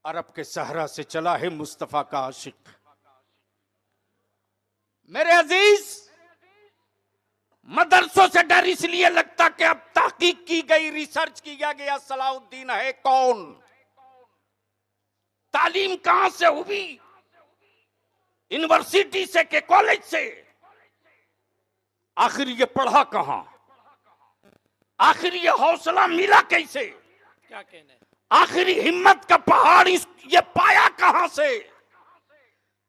अरब के सहरा से चला है मुस्तफा का आशिक। मेरे अजीज, मदरसों से डर इसलिए लगता कि अब तहकीक की गई, रिसर्च किया गया सलाहुद्दीन है कौन, तालीम कहां से हुई, यूनिवर्सिटी से के कॉलेज से, आखिर ये पढ़ा कहां, आखिर ये हौसला मिला कैसे, क्या कहने, आखिरी हिम्मत का पहाड़ ये पाया कहां से।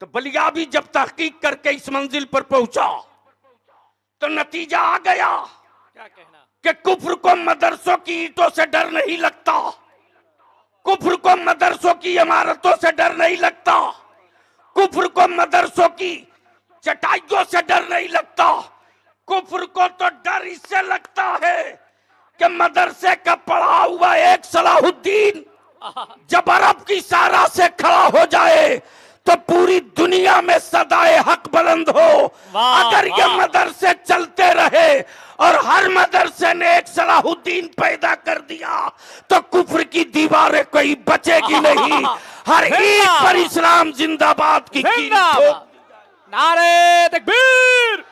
तो बलियाबी जब तहकीक करके इस मंजिल पर पहुंचा तो नतीजा आ गया क्या कहना, कि कुफ्र को मदरसों की ईंटों से डर नहीं लगता, कुफ्र को मदरसों की इमारतों से डर नहीं लगता, कुफ्र को मदरसों की चटाइयों से डर नहीं लगता, कुफ्र को तो डर इससे लगता है कि मदरसे का पढ़ा हुआ एक सलाहुद्दीन जब अरब की सारा से खड़ा हो जाए तो पूरी दुनिया में सदाए हक बुलंद हो। अगर ये मदरसे चलते रहे और हर मदरसे ने एक सलाहुद्दीन पैदा कर दिया तो कुफ्र की दीवारें कोई बचेगी नहीं। हर ईद पर इस्लाम जिंदाबाद की जिंदाबाद, नारे तकबीर,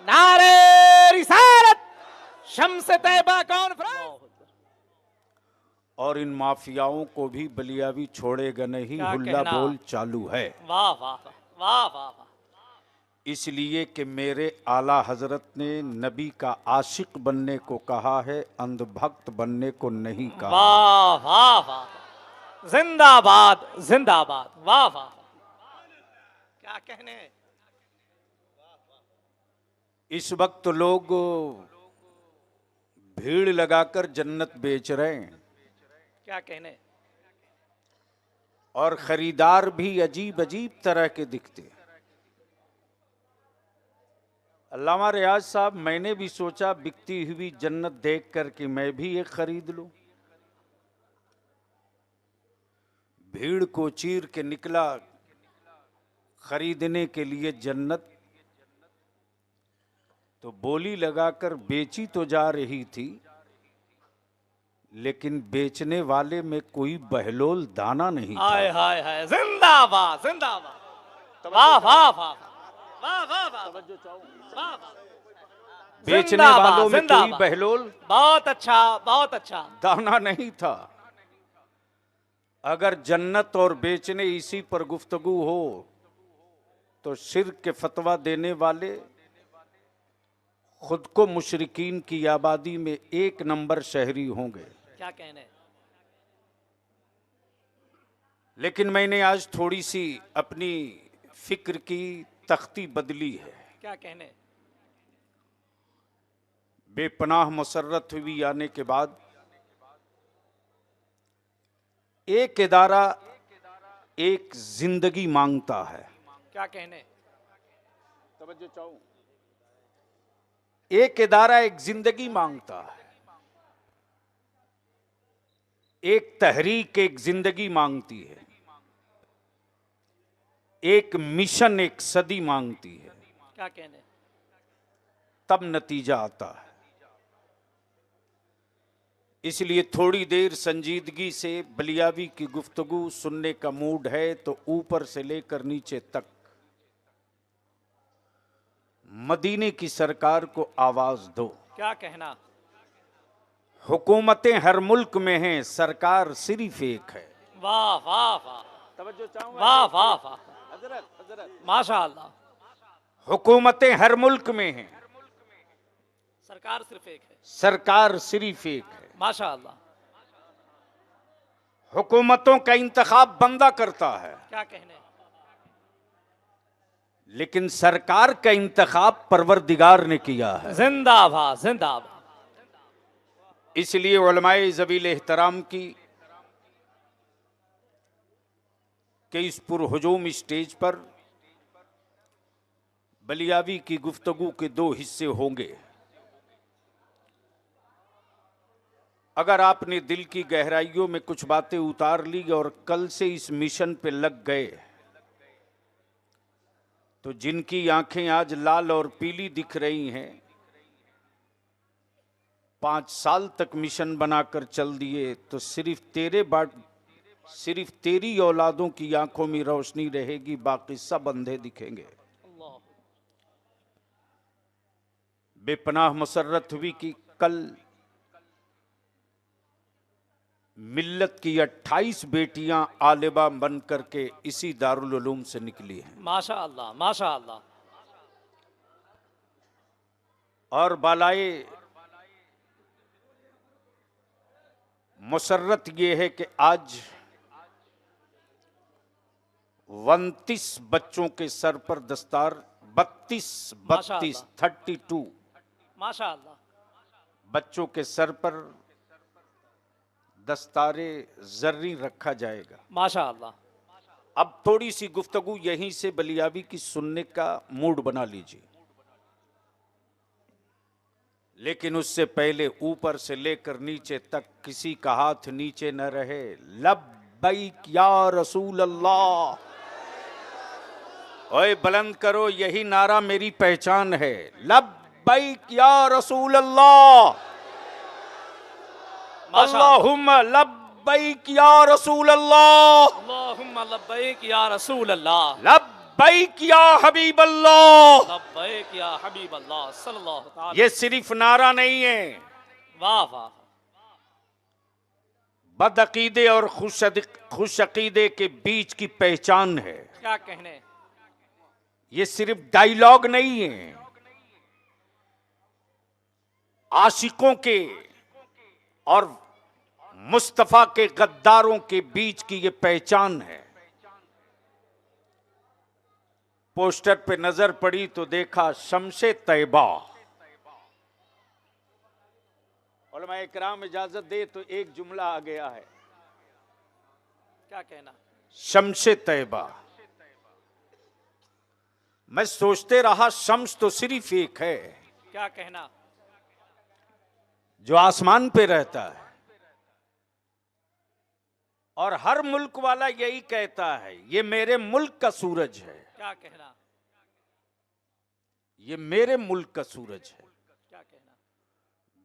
नारे रिसालत, शम्स तैयबा कॉन्फ्रेंस। और इन माफियाओं को भी बलियावी छोड़ेगा नहीं, हुल्ला बोल चालू है। वाह वाह वाह वाह वाह। इसलिए कि मेरे आला हजरत ने नबी का आशिक बनने को कहा है, अंधभक्त बनने को नहीं कहा। वाह वाह वाह, जिंदाबाद जिंदाबाद, वाह वाह, क्या कहने। इस वक्त लोग भीड़ लगाकर जन्नत बेच रहे हैं, क्या कहने, और खरीदार भी अजीब अजीब तरह के दिखते हैं। अल्लामा रियाज साहब, मैंने भी सोचा बिकती हुई जन्नत देख कर कि मैं भी एक खरीद लूं। भीड़ को चीर के निकला खरीदने के लिए जन्नत, तो बोली लगाकर बेची तो जा रही थी, लेकिन बेचने वाले में कोई बहलोल दाना नहीं था। हाय हाय हाय, जिंदाबाद जिंदाबाद, वाह वाह वाह वाह वाह वाह, बेचने वालों में कोई बहलोल, बहुत अच्छा बहुत अच्छा, दाना नहीं था। अगर जन्नत और बेचने इसी पर गुफ्तगू हो तो शिर्क के फतवा देने वाले खुद को मुशरिकीन की आबादी में एक नंबर शहरी होंगे। क्या कहने। लेकिन मैंने आज थोड़ी सी अपनी फिक्र की तख्ती बदली है। क्या कहने। बेपनाह मसरत हुई आने के बाद एक इदारा एक जिंदगी मांगता है। क्या कहने। तवज्जो चाहूं, एक इदारा एक जिंदगी मांगता है, एक तहरीक एक जिंदगी मांगती है, एक मिशन एक सदी मांगती है। क्या कहने। तब नतीजा आता है। इसलिए थोड़ी देर संजीदगी से बलियावी की गुफ्तगू सुनने का मूड है तो ऊपर से लेकर नीचे तक मदीने की सरकार को आवाज दो। क्या कहना। हुकूमतें हर मुल्क में हैं, सरकार सिर्फ एक है। वाह वाह वाह, तवज्जो चाहूंगा, वाह वाह वाह, हजरत माशाअल्लाह। हुकूमतें हर मुल्क में हैं, सरकार सिर्फ एक है, सरकार सिर्फ एक है। माशाअल्लाह। हुकूमतों का इंतखाब बंदा करता है, क्या कहने। लेकिन सरकार का इंतखाब परवरदिगार ने किया है। जिंदाबाद जिंदाबाद। इसलिए उलमाए ज़बील एहतराम की के इस पुरहुजूम स्टेज पर बलियावी की गुफ्तगू के दो हिस्से होंगे। अगर आपने दिल की गहराइयों में कुछ बातें उतार ली और कल से इस मिशन पे लग गए तो जिनकी आंखें आज लाल और पीली दिख रही हैं, 5 साल तक मिशन बनाकर चल दिए तो सिर्फ सिर्फ तेरी औलादों की आंखों में रोशनी रहेगी, बाकी सब अंधे दिखेंगे। अल्लाह। बेपनाह मसर्रत हुई कि कल मिल्लत की 28 बेटियां आलिमा बन करके इसी दारुल उलूम से निकली हैं। माशा अल्लाह, माशा अल्लाह। और बालाए मुसर्रत ये है कि आज 29 बच्चों के सर पर दस्तार, 32 32 माशा अल्लाह। बच्चों के सर पर दस्तारे जर्री रखा जाएगा। माशा अल्लाह। अब थोड़ी सी गुफ्तगू यहीं से बलियाबी की सुनने का मूड बना लीजिए, लेकिन उससे पहले ऊपर से लेकर नीचे तक किसी का हाथ नीचे न रहे। लब्बैक या रसूल अल्लाह, ओए बुलंद करो, यही नारा मेरी पहचान है। लब्बैक या रसूल अल्लाह, अल्लाहुम्मा लब्बैक या रसूल अल्लाह, अल्लाहुम्मा लब्बैक या रसूल अल्लाह, लब्बैक या हबीब अल्लाह। लब्बैक या हबीब अल्लाह सल्लल्लाहु ताला। ये सिर्फ नारा नहीं है, वाह वाह। बदअकीदे और खुश अकीदे के बीच की पहचान है। क्या कहने। ये सिर्फ डायलॉग नहीं है, आशिकों के और मुस्तफा के गद्दारों के बीच की ये पहचान है। पोस्टर पे नजर पड़ी तो देखा शम्शे तैयबा। उलमा इकराम इजाजत दे तो एक जुमला आ गया है, क्या कहना। शम्शे तैयबा। मैं सोचते रहा शम्स तो सिर्फ एक है, क्या कहना। जो आसमान पे रहता है, और हर मुल्क वाला यही कहता है ये मेरे मुल्क का सूरज है। क्या कहना। ये मेरे मुल्क का सूरज है। क्या कहना।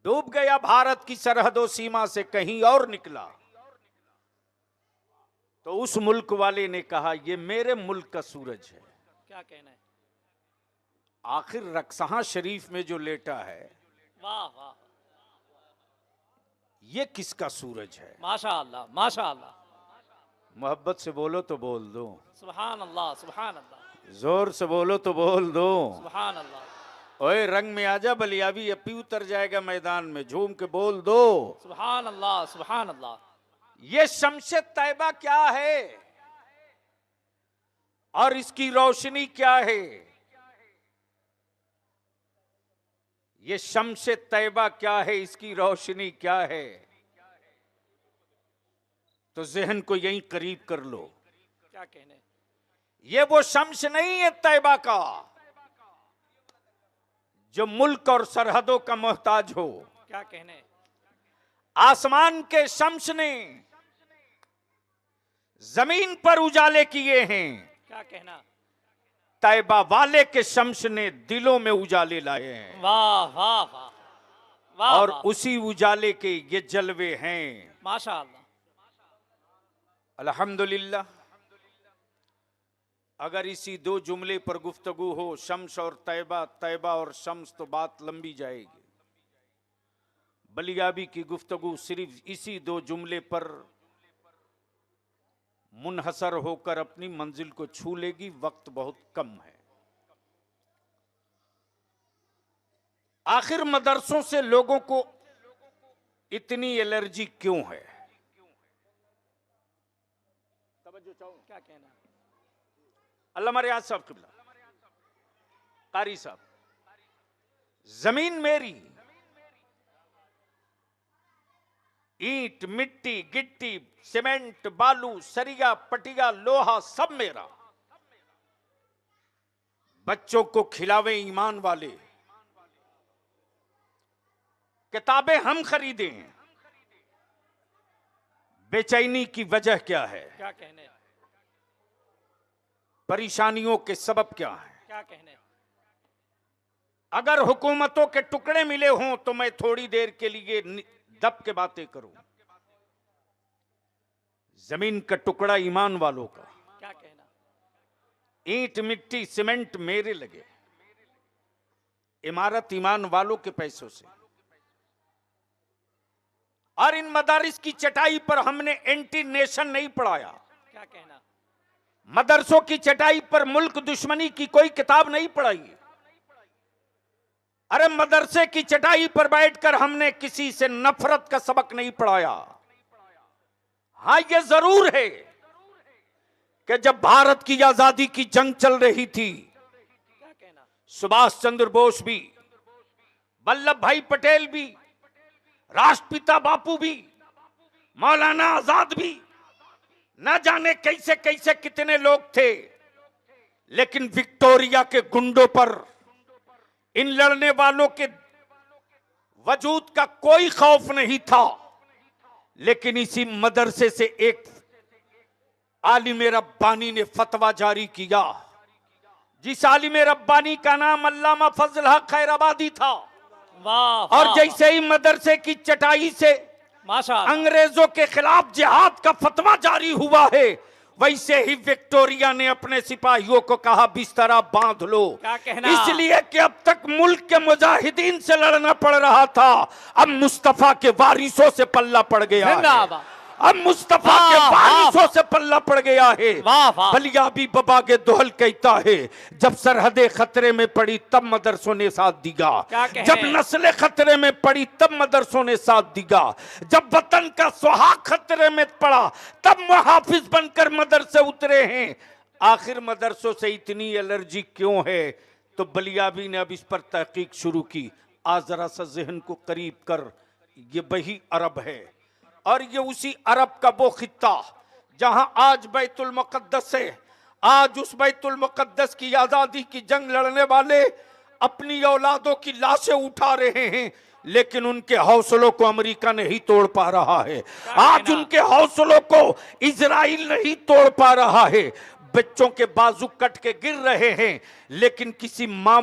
डूब गया भारत की सरहदों सीमा से कहीं और निकला, तो उस मुल्क वाले ने कहा ये मेरे मुल्क का सूरज है। क्या कहना है। आखिर रक्सहां शरीफ में जो लेटा है, वाह वाह। ये किसका सूरज है। माशा अल्लाह, माशा अल्लाह। मोहब्बत से बोलो तो बोल दो, सुभान अल्लाह, सुभान अल्लाह। जोर से बोलो तो बोल दो। सुभान अल्लाह। ओए रंग में आजा बलियाबी, अपी उतर जाएगा मैदान में, झूम के बोल दो। सुभान अल्लाह, सुभान अल्लाह। ये शम्शे तैयबा क्या है और इसकी रोशनी क्या है। ये शम्शे तैयबा क्या है, इसकी रोशनी क्या है, तो जहन को यहीं करीब कर लो। क्या कहने। ये वो शम्स नहीं है तैयबा का जो मुल्क और सरहदों का मोहताज हो। क्या कहने। आसमान के शम्स ने जमीन पर उजाले किए हैं, क्या कहना। तैयबा वाले के शम्स ने दिलों में उजाले लाए हैं। वाह वाह वाह वाह। और वाह। उसी उजाले के ये जलवे हैं। माशा अल्लाह। अल्हम्दुलिल्लाह। अगर इसी दो जुमले पर गुफ्तगू हो, शम्स और तैयबा, तैयबा और शम्स, तो बात लंबी जाएगी। बलियाबी की गुफ्तगू सिर्फ इसी दो जुमले पर मुनहसर होकर अपनी मंजिल को छू लेगी। वक्त बहुत कम है। आखिर मदरसों से लोगों को इतनी एलर्जी क्यों है। क्या कहना। अल्लामा रियाज साहब किबला, कारी साहब, जमीन मेरी, ईंट मिट्टी गिट्टी सीमेंट बालू सरिया पटिया लोहा सब मेरा। बच्चों को खिलावे ईमान वाले, किताबें हम खरीदें, बेचैनी की वजह क्या है, क्या कहने। परेशानियों के सबब क्या है। क्या कहने। अगर हुकूमतों के टुकड़े मिले हों तो मैं थोड़ी देर के लिए दब के बातें करूं। जमीन का टुकड़ा ईमान वालों का, क्या कहना। ईंट मिट्टी सीमेंट मेरे लगे, इमारत ईमान वालों के पैसों से। और इन मदारिस की चटाई पर हमने एंटी नेशन नहीं पढ़ाया। क्या कहना। मदरसों की चटाई पर मुल्क दुश्मनी की कोई किताब नहीं पढ़ाई। अरे मदरसे की चटाई पर बैठकर हमने किसी से नफरत का सबक नहीं पढ़ाया। हां, यह जरूर है कि जब भारत की आजादी की जंग चल रही थी, क्या कहना। सुभाष चंद्र बोस भी, वल्लभ भाई पटेल भी, राष्ट्रपिता बापू भी, मौलाना आजाद भी, न जाने कैसे कैसे कितने लोग थे, लेकिन विक्टोरिया के गुंडों पर इन लड़ने वालों के वजूद का कोई खौफ नहीं था। लेकिन इसी मदरसे से एक आलिम रब्बानी ने फतवा जारी किया, जिस आलिम रब्बानी का नाम अल्लामा फजल हक खैराबादी था। वाह। और जैसे ही मदरसे की चटाई से माशाअल्लाह अंग्रेजों के खिलाफ जिहाद का फतवा जारी हुआ है, वैसे ही विक्टोरिया ने अपने सिपाहियों को कहा बिस्तरा बांध लो। क्या कहना। इसलिए कि अब तक मुल्क के मुजाहिदीन से लड़ना पड़ रहा था, अब मुस्तफा के वारिसों से पल्ला पड़ गया है। जिंदाबाद। अब मुस्तफा के वारिसों से पल्ला पड़ गया है। वाह वाह। बलियाबी बाबा के दोहल कहता है, जब सरहदें खतरे में पड़ी तब मदरसों ने साथ दिया, क्या कहें? जब नस्लें खतरे में पड़ी तब मदरसों ने साथ दिया, जब वतन का सुहाग खतरे में पड़ा तब मुहाफिज बनकर मदरसे उतरे हैं। आखिर मदरसों से इतनी एलर्जी क्यों है? तो बलियाबी ने अब इस पर तहकीक शुरू की। आज जरा सा जहन को करीब कर, ये वही अरब है और ये उसी अरब का वो खित्ता जहां आज बैतुल मुकद्दस है। आज उस बैतुल मुकद्दस की आजादी की जंग लड़ने वाले अपनी औलादों की लाशें उठा रहे हैं, लेकिन उनके हौसलों को अमेरिका नहीं तोड़ पा रहा है। आज उनके हौसलों को इजराइल नहीं तोड़ पा रहा है। बच्चों के बाजू कट के गिर रहे हैं, लेकिन किसी माँ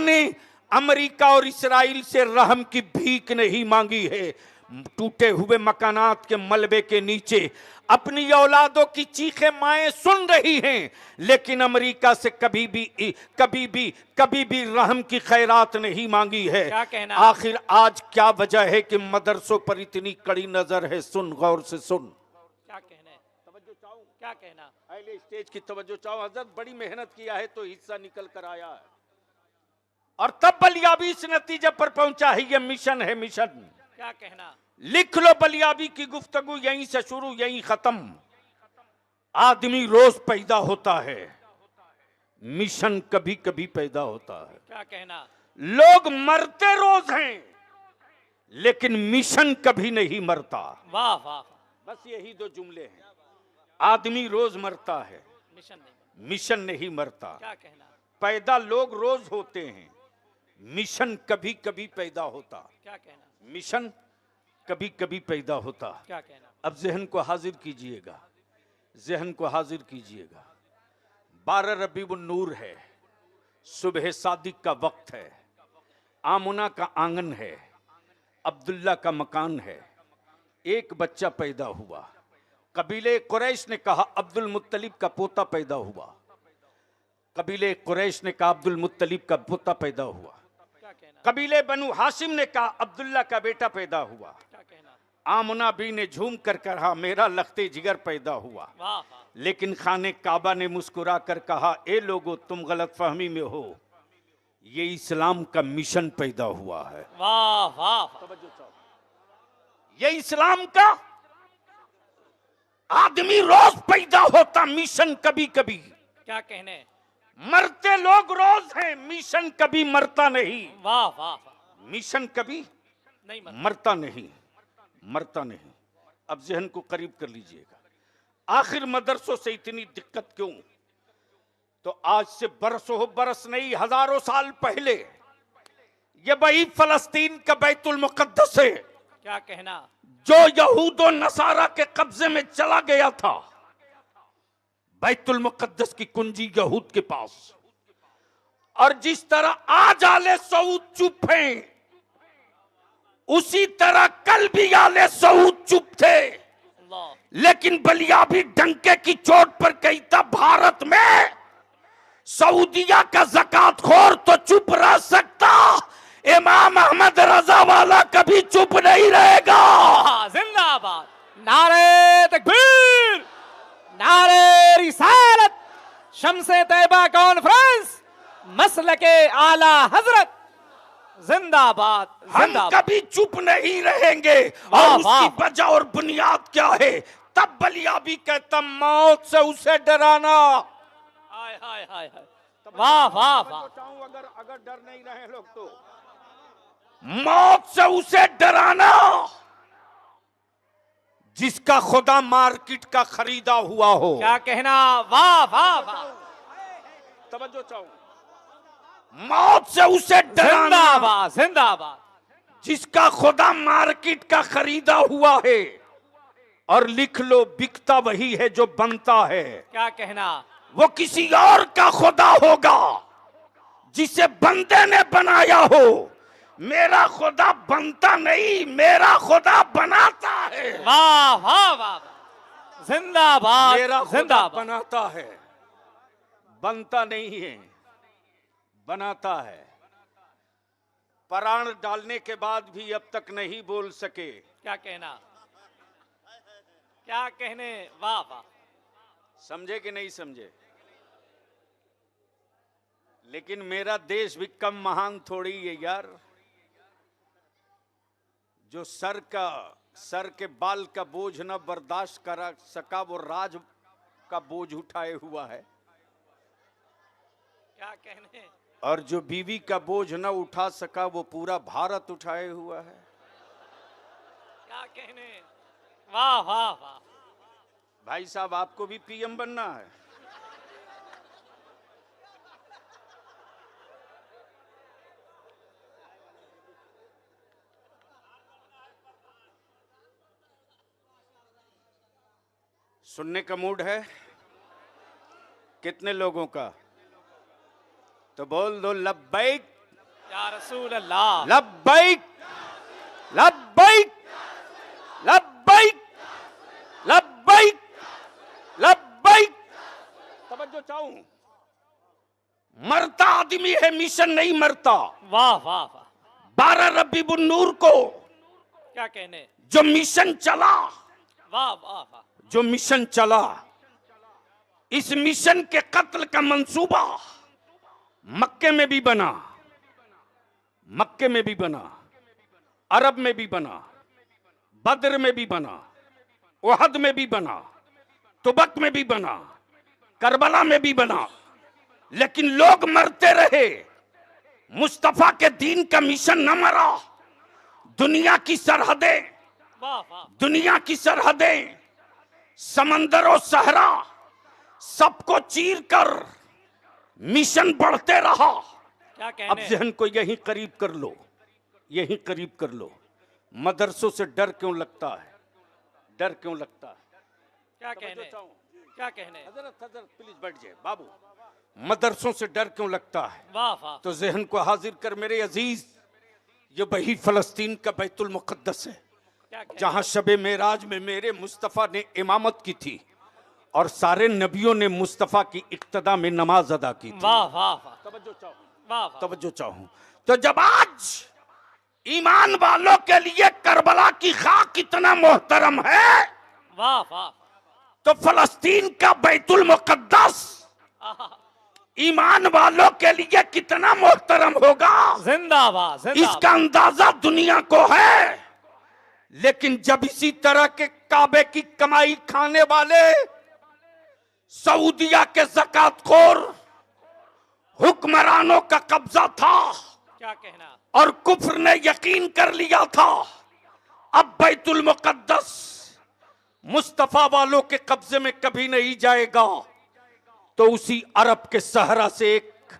ने अमेरिका और इजराइल से रहम की भीख नहीं मांगी है। टूटे हुए मकानात के मलबे के नीचे अपनी औलादों की चीखें माएं सुन रही हैं, लेकिन अमेरिका से कभी भी रहम की खैरात नहीं मांगी है। क्या कहना। आखिर आज क्या वजह है कि मदरसों पर इतनी कड़ी नजर है? सुन, गौर से सुन। क्या कहना है। तवज्जो चाहूं। क्या कहना। पहले स्टेज की तवज्जो चाहो। हजरत बड़ी मेहनत किया है तो हिस्सा निकल कर आया है, और तब बलियाबी इस नतीजे पर पहुंचा है। ये मिशन है, मिशन। क्या कहना। लिख लो, बलियाबी की गुफ्तगू यहीं से शुरू यहीं खत्म। आदमी रोज पैदा होता है, मिशन कभी कभी पैदा होता है। क्या कहना। लोग मरते रोज हैं, लेकिन मिशन कभी नहीं मरता। वाह वाह। बस यही दो जुमले हैं। आदमी रोज मरता है, मिशन नहीं मरता। क्या कहना। पैदा लोग रोज होते हैं, मिशन कभी कभी पैदा होता। क्या कहना। मिशन कभी कभी पैदा होता। क्या कहना। अब जहन को हाजिर कीजिएगा, जहन को हाजिर कीजिएगा। 12 रबीउन नूर है, सुबह सादिक का वक्त है, आमुना का आंगन है, अब्दुल्ला का मकान है। एक बच्चा पैदा हुआ। कबीले कुरैश ने कहा अब्दुल मुत्तलिब का पोता पैदा हुआ। कबीले कुरैश ने कहा अब्दुल मुत्तलिब का पोता पैदा हुआ। कबीले बनु हाशिम ने कहा अब्दुल्ला का बेटा पैदा हुआ। आमना बी ने झूम कर कहा मेरा लखते जिगर पैदा हुआ। लेकिन खाने काबा ने मुस्कुरा कर कहा ए लोगो तुम गलत फहमी में हो, ये इस्लाम का मिशन पैदा हुआ है। वाह वाह। ये इस्लाम का आदमी रोज पैदा होता, मिशन कभी कभी। क्या कहने। मरते लोग रोज हैं, मिशन कभी मरता नहीं। वाह वाह। मिशन कभी नहीं मरता नहीं, मरता नहीं। अब जहन को करीब कर लीजिएगा। आखिर मदरसों से इतनी दिक्कत क्यों? तो आज से बरसों बरस नहीं, हजारों साल पहले ये वही फलस्तीन का बैतुल मुकद्दस है। क्या कहना। जो यहूद और नसारा के कब्जे में चला गया था। बैतुल मुकद्दस की कुंजी यहूद के पास। और जिस तरह आज आले सऊद चुप हैं, उसी तरह कल भी आले सऊद चुप थे। अल्लाह। लेकिन बलिया भी डंके की चोट पर कही था, भारत में सऊदिया का ज़कात खोर तो चुप रह सकता, इमाम अहमद रजा वाला कभी चुप नहीं रहेगा। जिंदाबाद। नारे तकबीर, नारे रिसालत, शम्से तैयबा कॉन्फ्रेंस, मसलके आला हजरत, जिंदाबाद हम जिंदाबाद। कभी चुप नहीं रहेंगे। वाह, और उसकी वाह। वजह और बुनियाद क्या है? तब बलिया भी कहता, मौत से उसे डराना। हाय हाय हाय हाय, वाह वाह वाह। अगर डर नहीं रहे लोग तो मौत से उसे डराना जिसका खुदा मार्केट का खरीदा हुआ हो। क्या कहना, वाह वाह वाह। तवज्जो चाहूं, मौत से उसे डराना जिंदाबाद जिंदाबाद। जिसका खुदा मार्केट का खरीदा हुआ है। और लिख लो, बिकता वही है जो बनता है। क्या कहना, वो किसी और का खुदा होगा जिसे बंदे ने बनाया हो। मेरा खुदा बनता नहीं, मेरा खुदा बनाता है। वाह वाह वाह, जिंदाबाद मेरा खुदा जिंदाबाद। बनाता है, बनता नहीं है, बनाता है। प्राण डालने के बाद भी अब तक नहीं बोल सके। क्या कहना, क्या कहने, वाह वाह। समझे कि नहीं समझे? लेकिन मेरा देश भी कम महान थोड़ी है यार, जो सर के बाल का बोझ न बर्दाश्त करा सका, वो राज का बोझ उठाए हुआ है। क्या कहने, और जो बीवी का बोझ न उठा सका, वो पूरा भारत उठाए हुआ है। क्या कहने, वाह वाह वाह। भाई साहब, आपको भी पीएम बनना है? सुनने का मूड है कितने लोगों का? तो बोल दो लब्बैक या रसूल अल्लाह। लब्बैक लब्बैक लब्बैक लब्बैक लब्बैक। तवज्जो चाहूं, मरता आदमी है, मिशन नहीं मरता। वाह वाह वाह। 12 रबीउन नूर को क्या कहने, जो मिशन चला, वाह वाह वाह। जो मिशन चला, इस मिशन के कत्ल का मंसूबा मक्के में भी बना, मक्के में भी बना, अरब में भी बना, बद्र में भी बना, उहद में भी बना, तुबक में भी बना, करबला में भी बना। लेकिन लोग मरते रहे, मुस्तफा के दीन का मिशन न मरा। दुनिया की सरहदें, वाह वाह। दुनिया की सरहदें, समंदर और सहरा, सबको चीर कर मिशन बढ़ते रहा। क्या अब कहने, जहन को यहीं करीब कर लो, यहीं करीब कर लो। मदरसों से डर क्यों लगता है? डर क्यों लगता है? क्या कहने, क्या कहने, हजरत हजरत प्लीज बैठ जाए बाबू। मदरसों से डर क्यों लगता है? वाह वाह। तो जहन को हाजिर कर मेरे अजीज, ये वही फलस्तीन का बैतुल मुकद्दस है क्या कहने, जहां शबे मेराज में मेरे मुस्तफ़ा ने इमामत की थी और सारे नबियों ने मुस्तफ़ा की इक्तदा में नमाज अदा की थी। वाह वाह वाह। तवज्जो चाहूं, वाह वाह। तवज्जो चाहूं। तो जब आज ईमान वालों के लिए करबला की खाक इतना मोहतरम है, वाह वाह। तो फलस्तीन का बैतुल मुकद्दस आहा, ईमान वालों के लिए कितना मोहतरम होगा, जिंदाबाद जिंदाबाद। इसका अंदाजा दुनिया को है। लेकिन जब इसी तरह के काबे की कमाई खाने वाले सऊदिया के ज़कातखोर हुक्मरानों का कब्जा था क्या कहना, और कुफ्र ने यकीन कर लिया था अब बैतुल मुकद्दस मुस्तफा वालों के कब्जे में कभी नहीं जाएगा, तो उसी अरब के सहरा से एक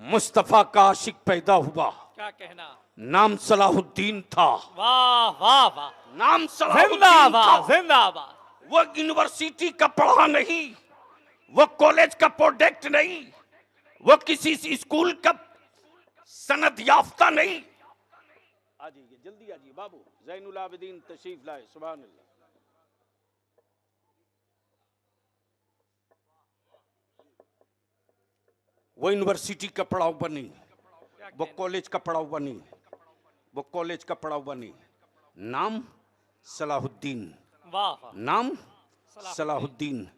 मुस्तफा का आशिक पैदा हुआ। क्या कहना, नाम सलाहुद्दीन था। वाह वाह वाह। नाम सलाहुद्दीन जिंदाबाद था। जिंदाबाद। वो यूनिवर्सिटी का पढ़ा नहीं, वो कॉलेज का प्रोडक्ट नहीं, वो किसी स्कूल का सनद याफ्ता नहीं। आ जाइए, जल्दी आ जाइए बाबू। ज़ैनुल आबिदीन तशरीफ लाए। सुभान अल्लाह। वो यूनिवर्सिटी का पड़ाव बनी, क्या वो कहने? कॉलेज का पड़ाव बनी, वो कॉलेज का पड़ाव बनी। नाम सलाहुद्दीन, वाह वाह, नाम सलाहुद्दीन।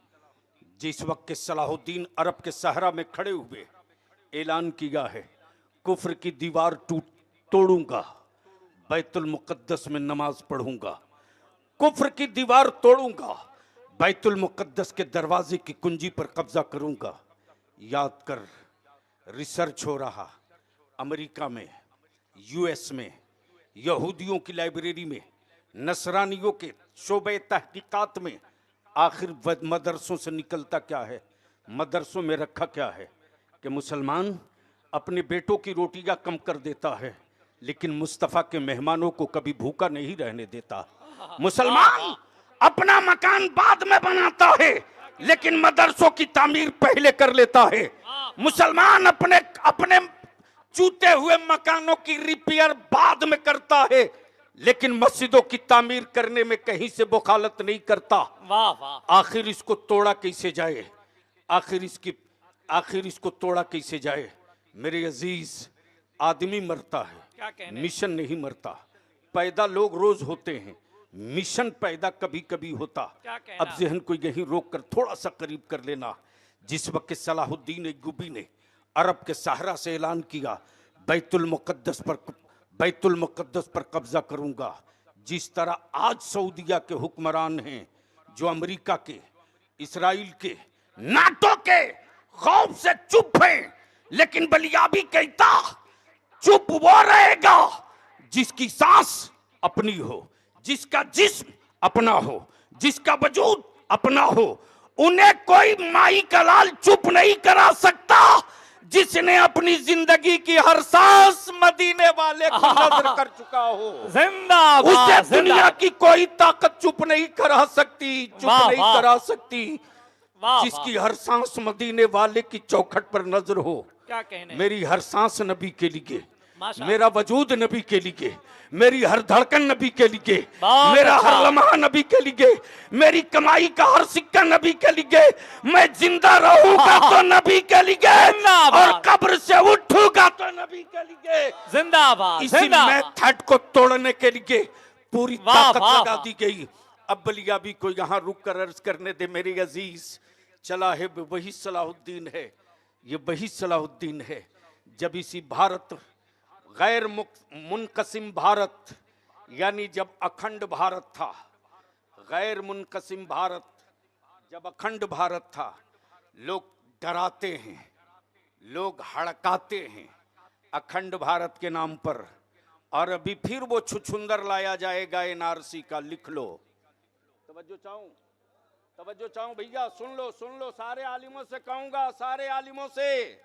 जिस वक्त के सलाहुद्दीन अरब के सहरा में खड़े हुए ऐलान किया है, कुफ्र की दीवार तोड़ूंगा, बैतुल मुकद्दस में नमाज पढ़ूंगा, कुफ्र की दीवार तोड़ूंगा, बैतुल मुकद्दस के दरवाजे की कुंजी पर कब्जा करूंगा। याद कर, रिसर्च हो रहा अमेरिका में, यूएस में, यहूदियों की लाइब्रेरी में, नसरानियों के शोबे तहकीकात में। आखिर मदरसों से निकलता क्या है, मदरसों में रखा क्या है कि मुसलमान अपने बेटों की रोटियां कम कर देता है, लेकिन मुस्तफ़ा के मेहमानों को कभी भूखा नहीं रहने देता। मुसलमान अपना मकान बाद में बनाता है, लेकिन मदरसों की तामीर पहले कर लेता है। मुसलमान अपने अपने चूते हुए मकानों की रिपेयर बाद में करता है, लेकिन मस्जिदों की तामीर करने में कहीं से बुखालत नहीं करता। वाह वाह, आखिर इसको तोड़ा कैसे जाए, आखिर इसको तोड़ा कैसे जाए। मेरे अजीज, आदमी मरता क्या है, कहने? मिशन नहीं मरता। पैदा लोग रोज होते हैं, मिशन पैदा कभी कभी होता। क्या कहना? अब जहन को यहीं रोक कर थोड़ा सा करीब कर लेना। जिस वक्त सलाहुद्दीन अय्यूबी ने अरब के सहरा से ऐलान किया, बैतुल मुकद्दस पर कब्जा करूंगा, जिस तरह आज सऊदिया के हुक्मरान हैं, जो अमेरिका के, इसराइल के, नाटो के खौफ से चुप हैं, लेकिन बलियाबी कहता चुप वो रहेगा जिसकी सांस अपनी हो, जिसका जिस्म अपना हो, जिसका वजूद अपना हो। उन्हें कोई माई का लाल चुप नहीं करा सकता, जिसने अपनी जिंदगी की हर सांस मदीने वाले को नजर कर चुका हो। जिंदाबाद, उसे दुनिया जिंदाबाद। की कोई ताकत चुप नहीं करा सकती, चुप वाह, नहीं वाह। करा सकती, वाह जिसकी हर सांस मदीने वाले की चौखट पर नजर हो। क्या कहने? मेरी हर सांस नबी के लिए, माशाअल्लाह। मेरा वजूद नबी के लिए, मेरी हर धड़कन नबी के लिए, बहुत मेरा अच्छा। हर लम्हा नबी के लिए, मेरी कमाई का हर सिक्का नबी के लिए, मैं जिंदा रहूंगा तो नबी के लिए, जिंदाबाद। और कब्र से उठूंगा तो नबी के लिए। जिंदाबाद, इसी जिंदाबाद। मेथड को तोड़ने के लिए पूरी वाह, ताकत वाह, लगा वाह। दी गई। अब बलियाबी को यहाँ रुक कर अर्ज करने दे मेरे अजीज। चला है वही सलाहुद्दीन है, ये वही सलाहुद्दीन है। जब इसी भारत, गैर मुनकसिम भारत, यानी जब अखंड भारत था, गैर मुनकसिम भारत, जब अखंड भारत था, लोग डराते हैं, लोग हड़काते हैं अखंड भारत के नाम पर, और अभी फिर वो छुछुंदर लाया जाएगा एनआरसी का। लिख लो, तवज्जो चाहूं भैया, सुन लो, सारे आलिमों से कहूंगा, सारे आलिमों से।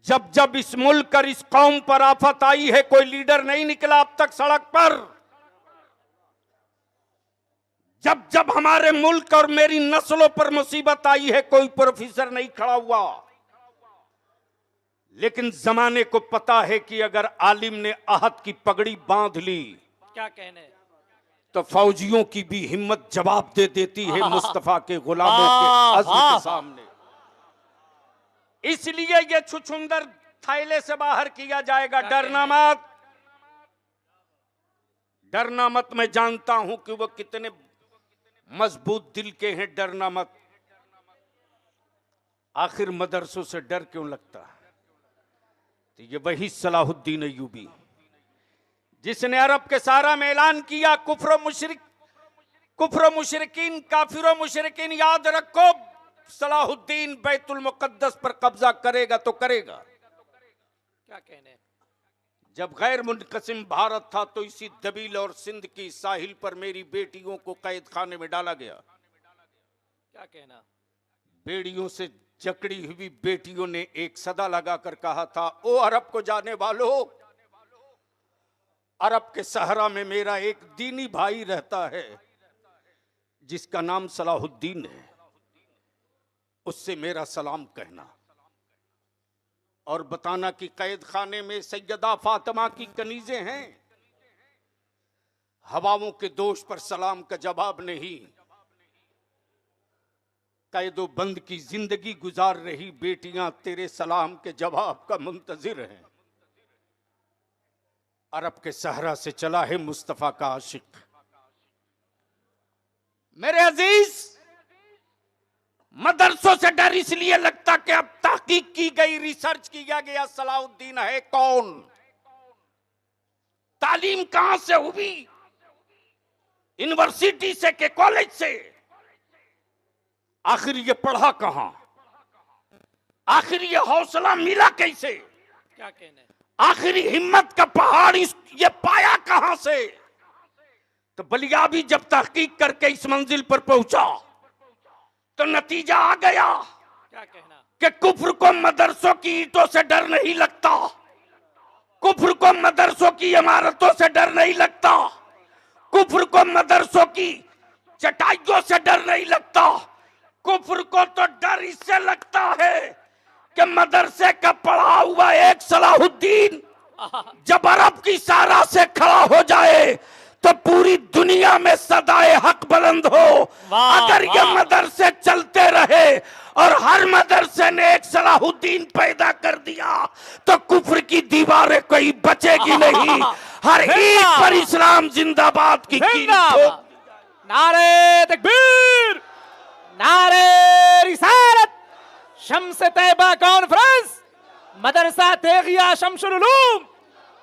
जब जब इस मुल्क और इस कौम पर आफत आई है, कोई लीडर नहीं निकला अब तक सड़क पर। जब जब हमारे मुल्क और मेरी नस्लों पर मुसीबत आई है, कोई प्रोफेसर नहीं खड़ा हुआ। लेकिन जमाने को पता है कि अगर आलिम ने आहद की पगड़ी बांध ली, क्या कहने? तो फौजियों की भी हिम्मत जवाब दे देती है मुस्तफा के गुलामों के अज़्म के सामने। इसलिए ये छुछुंदर थैले से बाहर किया जाएगा। डरना मत, डरना मत। मैं जानता हूं कि वो कितने मजबूत दिल के हैं। डरना मत। आखिर मदरसों से डर क्यों लगता? तो ये वही सलाहुद्दीन अय्यूबी जिसने अरब के सारा में ऐलान किया, कुफ्र मुशरिकीन, काफिर मुशरिकीन, याद रखो सलाहुद्दीन बैतुल मुकद्दस पर कब्जा करेगा तो करेगा। क्या कहने? जब गैर मुनकसिम भारत था तो इसी दबील और सिंध की साहिल पर मेरी बेटियों को कैद खाने में डाला गया। क्या कहना? बेड़ियों से जकड़ी हुई बेटियों ने एक सदा लगाकर कहा था, ओ अरब को जाने वालों, अरब के सहरा में मेरा एक दीनी भाई रहता है जिसका नाम सलाहुद्दीन है, उससे मेरा सलाम कहना और बताना कि कैद खाने में सैयदा फातिमा की कनीजें हैं। हवाओं के दोष पर सलाम का जवाब नहीं। कैदो बंद की जिंदगी गुजार रही बेटियां तेरे सलाम के जवाब का मुंतजिर हैं। अरब के सहरा से चला है मुस्तफा का आशिक। मेरे अजीज, मदरसों से डर इसलिए लगता कि अब तहकीक की गई, रिसर्च किया गया सलाहुद्दीन है कौन, तालीम कहां से हुई, यूनिवर्सिटी से के कॉलेज से, आखिर ये पढ़ा कहां, आखिर ये हौसला मिला कैसे, क्या कहने, आखिर हिम्मत का पहाड़ ये पाया कहां से। तो बलियाबी जब तहकीक करके इस मंजिल पर पहुंचा तो नतीजा आ गया क्या कहना, कि कुफ्र को मदरसों की ईंटों से डर नहीं लगता, कुफ्र को मदरसों की इमारतों से डर नहीं लगता, कुफ्र को मदरसों की चटाइयों से डर नहीं लगता, कुफ्र को तो डर इससे लगता है कि मदरसे का पढ़ा हुआ एक सलाहुद्दीन जब अरब की सारा से खड़ा हो जाए तो पूरी दुनिया में सदाए हक बुलंद हो। अगर ये मदरसे चलते रहे और हर मदरसे ने एक सलाहुद्दीन पैदा कर दिया तो कुफ्र की दीवारें कोई बचेगी नहीं। हर ईद पर इस्लाम जिंदाबाद की जिंदाबाद, नारे तकबीर, नारे रिसालत, शम्स तैयबा कॉन्फ्रेंस, मदरसा तेगिया शमसुल उलूम,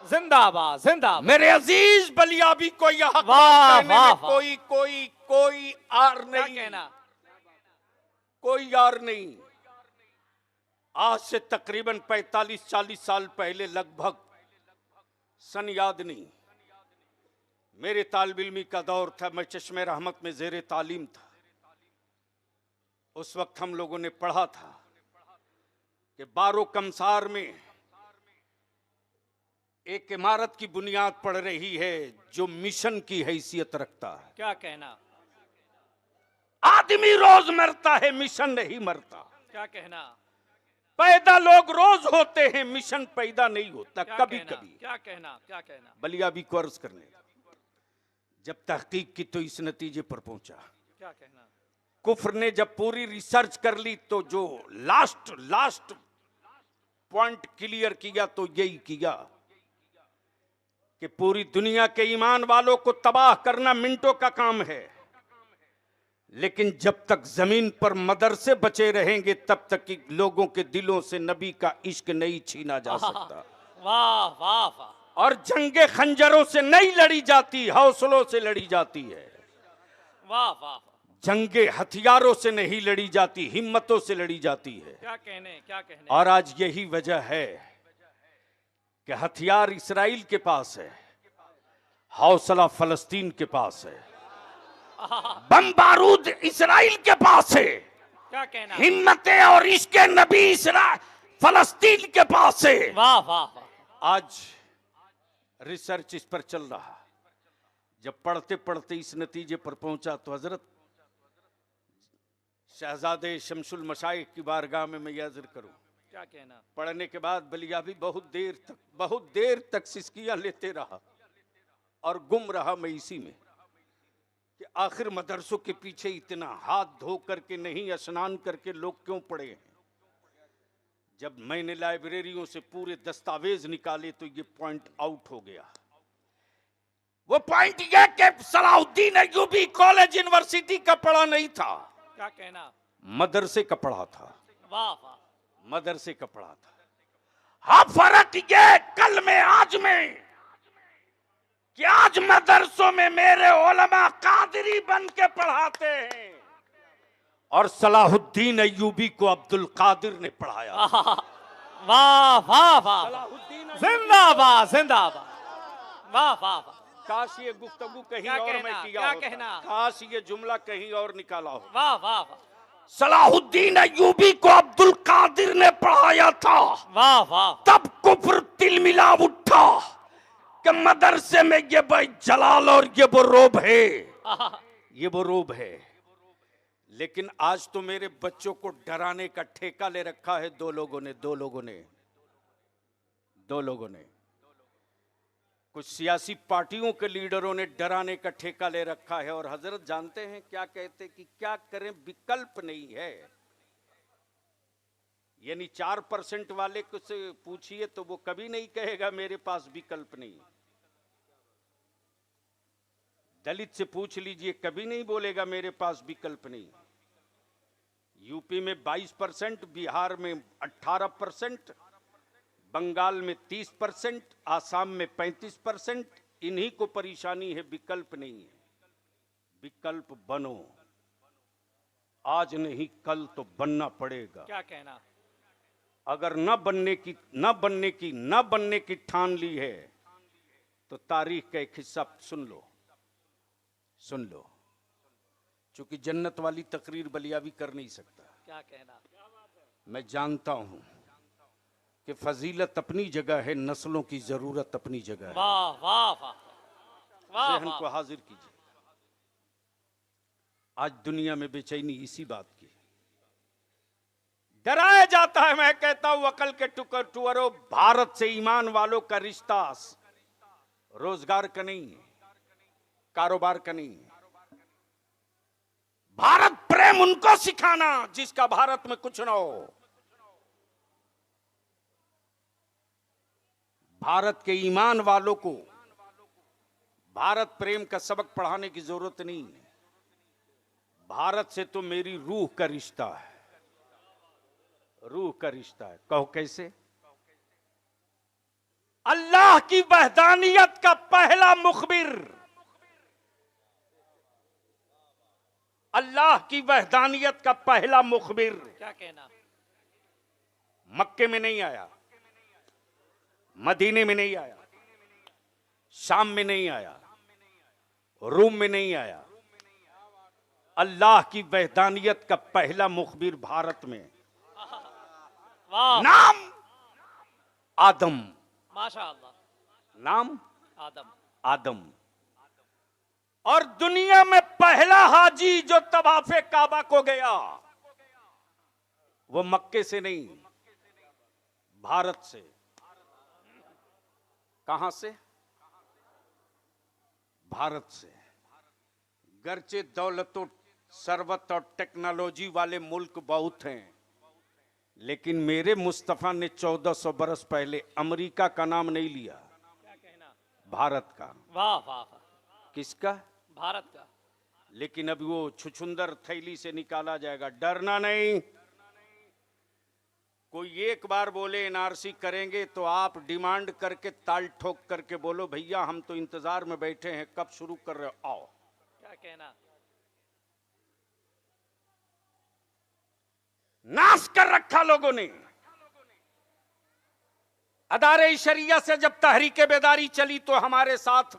जिंदाबाद जिंदाबाद। मेरे अजीज बलियाबी को यहाँ वाह कहने वाह में कोई कोई कोई आर क्या नहीं, कहना, कोई यार नहीं। आज से तकरीबन 45-40 साल पहले, लगभग सन याद नहीं, मेरे तालिब इल्मी का दौर था, मैं चश्मे रहमत में जेरे तालीम था। उस वक्त हम लोगों ने पढ़ा था कि बारो कमसार में एक इमारत की बुनियाद पड़ रही है जो मिशन की हैसियत रखता है। क्या कहना, आदमी रोज मरता है, मिशन नहीं मरता। क्या कहना, पैदा लोग रोज होते हैं, मिशन पैदा नहीं होता। क्या कभी कहना, कभी क्या कहना, क्या कहना, बलियाबी को अर्ज करने जब तहकीक की तो इस नतीजे पर पहुंचा। क्या कहना, कुफ्र ने जब पूरी रिसर्च कर ली तो जो लास्ट पॉइंट क्लियर किया तो यही किया कि पूरी दुनिया के ईमान वालों को तबाह करना मिनटों का काम है, लेकिन जब तक जमीन पर मदरसे बचे रहेंगे तब तक कि लोगों के दिलों से नबी का इश्क नहीं छीना जा सकता। वाह वाह वाह, और जंगे खंजरों से नहीं लड़ी जाती, हौसलों से लड़ी जाती है। वाह वाह, जंगे हथियारों से नहीं लड़ी जाती, हिम्मतों से लड़ी जाती है। क्या कहने, क्या कहने, और आज यही वजह है कि हथियार इस्राइल के पास है, हौसला फलस्तीन के पास है, बम बारूद इस्राइल के पास है, क्या कहना, हिम्मतें और इश्क़े नबी फलस्तीन के पास है। वाह वाह वाह, आज रिसर्च इस पर चल रहा। जब पढ़ते पढ़ते इस नतीजे पर पहुंचा तो हजरत शहजादे शमसुल मशाइख की बारगाह में मैं यह जिक्र करूं, क्या कहना, पढ़ने के बाद बलियाबी बहुत देर तक सिसकियां लेते रहा और गुम रहा मैं इसी में कि आखिर मदरसों के पीछे इतना हाथ धो करके नहीं, स्नान करके लोग क्यों पड़े हैं। जब मैंने लाइब्रेरियों से पूरे दस्तावेज निकाले तो ये पॉइंट आउट हो गया। वो पॉइंट यह कि सलाहुद्दीन अय्यूबी कॉलेज यूनिवर्सिटी का पढ़ा नहीं था, क्या कहना, मदरसे का पढ़ा था, वाह वाह, मदरसे का पढ़ा था। हाँ, फर्क ये कल में आज में कि आज मदरसों में मेरे उलमा कादरी बन के पढ़ाते हैं और सलाहुद्दीन अय्यूबी को अब्दुल कादिर ने पढ़ाया। वाह वाह वाह, जिंदाबाद जिंदाबाद, वाह वाह वाह, काश ये गुफ्तगू कहीं क्या और कहना, में किया क्या होता, कहना? काश ये जुमला कहीं और निकाला हो। वाह वाह वाह, सलाहुद्दीन अय्यूबी को अब्दुल कादिर ने पढ़ाया था, वाह वाह, तब कुफ्र तिलमिला उठा कि मदरसे में ये भाई जलाल और ये वो रोब है, ये वो रोब है। लेकिन आज तो मेरे बच्चों को डराने का ठेका ले रखा है दो लोगों ने। कुछ सियासी पार्टियों के लीडरों ने डराने का ठेका ले रखा है, और हजरत जानते हैं क्या कहते कि क्या करें, विकल्प नहीं है। यानी 4% वाले को से पूछिए तो वो कभी नहीं कहेगा मेरे पास विकल्प नहीं। दलित से पूछ लीजिए, कभी नहीं बोलेगा मेरे पास विकल्प नहीं। यूपी में 22%, बिहार में 18%, बंगाल में 30%, आसाम में 35%। इन्हीं को परेशानी है, विकल्प नहीं है। विकल्प बनो, आज नहीं कल तो बनना पड़ेगा। क्या कहना? अगर न बनने की ठान ली है तो तारीख का एक हिस्सा सुन लो। चूंकि जन्नत वाली तकरीर बलियाबी कर नहीं सकता। क्या कहना? मैं जानता हूं कि फजीलत अपनी जगह है, नस्लों की जरूरत अपनी जगह है। वाह वाह वाह वाह जहन को वाह। हाजिर कीजिए। आज दुनिया में बेचैनी इसी बात की। डराया जाता है, मैं कहता हूं अकल के टुकड़ों, भारत से ईमान वालों का रिश्ता रोजगार का नहीं है, कारोबार का नहीं है। भारत प्रेम उनको सिखाना जिसका भारत में कुछ ना हो। भारत के ईमान वालों को भारत प्रेम का सबक पढ़ाने की जरूरत नहीं है। भारत से तो मेरी रूह का रिश्ता है, रूह का रिश्ता है। कहो कैसे? अल्लाह की वहदानियत का पहला मुखबिर, अल्लाह की वहदानियत का पहला मुखबिर क्या कहना? मक्के में नहीं आया, मदीने में नहीं आया, शाम में नहीं आया, रूम में नहीं आया। अल्लाह की वहदानियत का पहला मुखबिर भारत में। वाह। नाम आदम, माशाअल्लाह। नाम आदम। आदम। और दुनिया में पहला हाजी जो तवाफे काबा को गया वो मक्के से नहीं, भारत से। कहां से? भारत से। गर्चे दौलत, सरवत और टेक्नोलॉजी वाले मुल्क बहुत हैं, लेकिन मेरे मुस्तफा ने 1400 बरस पहले अमेरिका का नाम नहीं लिया। क्या कहना? भारत का। वाह वाह वाह। किसका? भारत का। लेकिन अभी वो छुछुंदर थैली से निकाला जाएगा। डरना नहीं। कोई एक बार बोले एनआरसी करेंगे तो आप डिमांड करके ताल ठोक करके बोलो भैया हम तो इंतजार में बैठे हैं, कब शुरू कर रहे हो, आओ। क्या कहना? नाश कर रखा लोगों ने। अदारे शरिया से जब तहरीके बेदारी चली तो हमारे साथ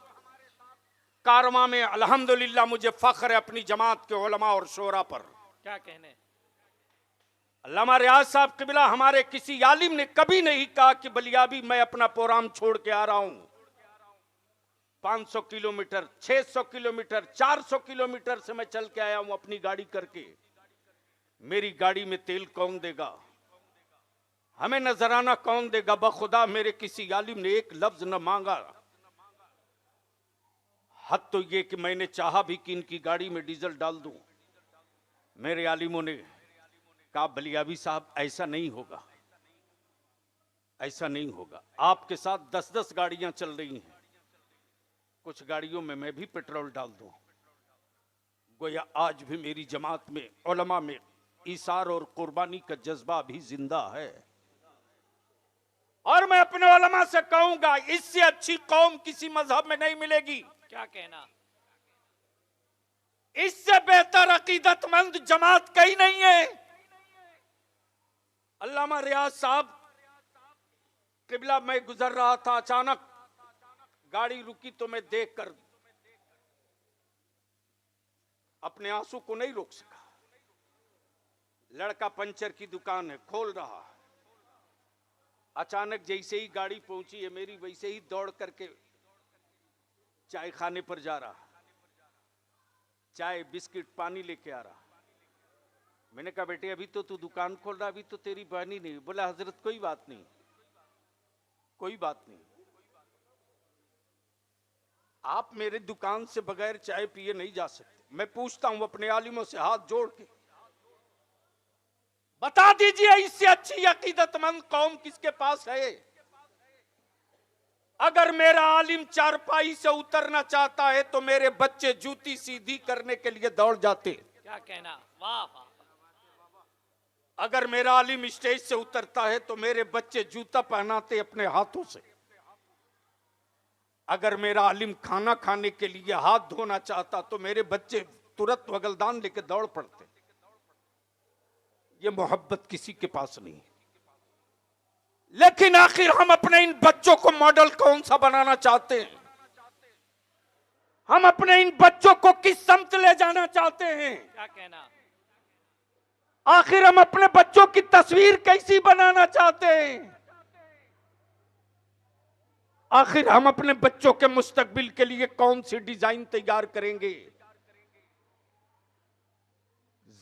कारवां में अल्हम्दुलिल्लाह मुझे फख्र है अपनी जमात के उलमा और शोरा पर। क्या कहने? अल्लामा रियाज साहब किबला हमारे किसी आलिम ने कभी नहीं कहा कि बलियाबी मैं अपना प्रोग्राम छोड़ के आ रहा हूं। 500 किलोमीटर, 600 किलोमीटर, 400 किलोमीटर से मैं चल के आया हूं अपनी गाड़ी करके। मेरी गाड़ी में तेल कौन देगा? हमें नजराना कौन देगा? बखुदा मेरे किसी आलिम ने एक लफ्ज न मांगा। हद तो ये कि मैंने चाहा भी कि इनकी गाड़ी में डीजल डाल दूं। मेरे आलिमों ने कहा बलियाबी साहब ऐसा नहीं होगा, ऐसा नहीं होगा। आपके साथ 10-10 गाड़ियां चल रही हैं, कुछ गाड़ियों में मैं भी पेट्रोल डाल दूं। गोया आज भी मेरी जमात में उलमा में ईसार और कुर्बानी का जज्बा भी जिंदा है। और मैं अपने उलमा से कहूंगा इससे अच्छी कौम किसी मजहब में नहीं मिलेगी। क्या कहना? इससे बेहतर अकीदतमंद जमात कहीं नहीं है। अल्लामा रियाज साहब किबला मैं गुजर रहा था, अचानक गाड़ी रुकी तो मैं देखकर अपने आंसू को नहीं रोक सका। लड़का पंचर की दुकान है, खोल रहा। अचानक जैसे ही गाड़ी पहुंची है मेरी, वैसे ही दौड़ करके चाय खाने पर जा रहा, चाय बिस्किट पानी लेके आ रहा। मैंने कहा बेटे अभी तो तू दुकान खोल रहा, अभी तो तेरी बहनी नहीं। बोला हजरत कोई बात नहीं, कोई बात नहीं। आप मेरी दुकान से बगैर चाय पिए नहीं जा सकते। मैं पूछता हूं अपने आलिमों से हाथ जोड़ के, बता दीजिए इससे अच्छी अकीदतमंद कौम किसके पास है? अगर मेरा आलिम चारपाई से उतरना चाहता है तो मेरे बच्चे जूती सीधी करने के लिए दौड़ जाते। क्या कहना, वाह वाह। अगर मेरा आलिम स्टेज से उतरता है तो मेरे बच्चे जूता पहनाते अपने हाथों से। अगर मेरा आलिम खाना खाने के लिए हाथ धोना चाहता तो मेरे बच्चे तुरंत वगलदान लेके दौड़ पड़ते। ये मोहब्बत किसी के पास नहीं है। लेकिन आखिर हम अपने इन बच्चों को मॉडल कौन सा बनाना चाहते हैं? हम अपने इन बच्चों को किस समत ले जाना चाहते हैं? क्या कहना, आखिर हम अपने बच्चों की तस्वीर कैसी बनाना चाहते हैं? आखिर हम अपने बच्चों के मुस्तकबिल के लिए कौन सी डिजाइन तैयार करेंगे?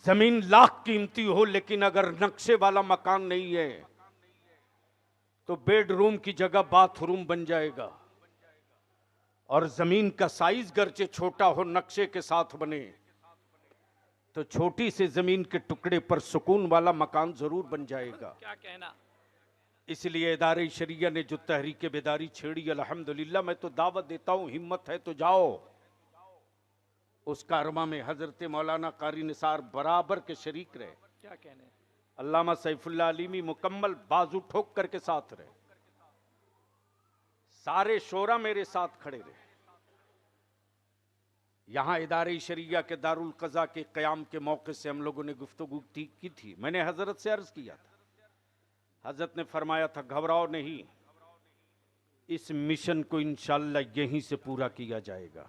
जमीन लाख कीमती हो लेकिन अगर नक्शे वाला मकान नहीं है तो बेडरूम की जगह बाथरूम बन जाएगा। और जमीन का साइज गर्चे छोटा हो, नक्शे के साथ बने तो छोटी से जमीन के टुकड़े पर सुकून वाला मकान जरूर बन जाएगा। क्या कहना। इसलिए इदारे शरिया ने जो तहरीक बेदारी छेड़ी, अल्हम्दुलिल्लाह, मैं तो दावत देता हूं, हिम्मत है तो जाओ उस कारवा में हजरत मौलाना कारी निसार बराबर के शरीक रहे। क्या कहने, अल्लामा सैफुल्लाह अलीमी मुकम्मल बाजू ठोक करके साथ रहे। सारे शोरा मेरे साथ खड़े रहे। यहां इदारे शरिया के दारुल कज़ा के क़याम के मौके से हम लोगों ने गुफ्तगू की थी। मैंने हजरत से अर्ज किया था, हजरत ने फरमाया था घबराओ नहीं, इस मिशन को इंशाअल्लाह यहीं से पूरा किया जाएगा।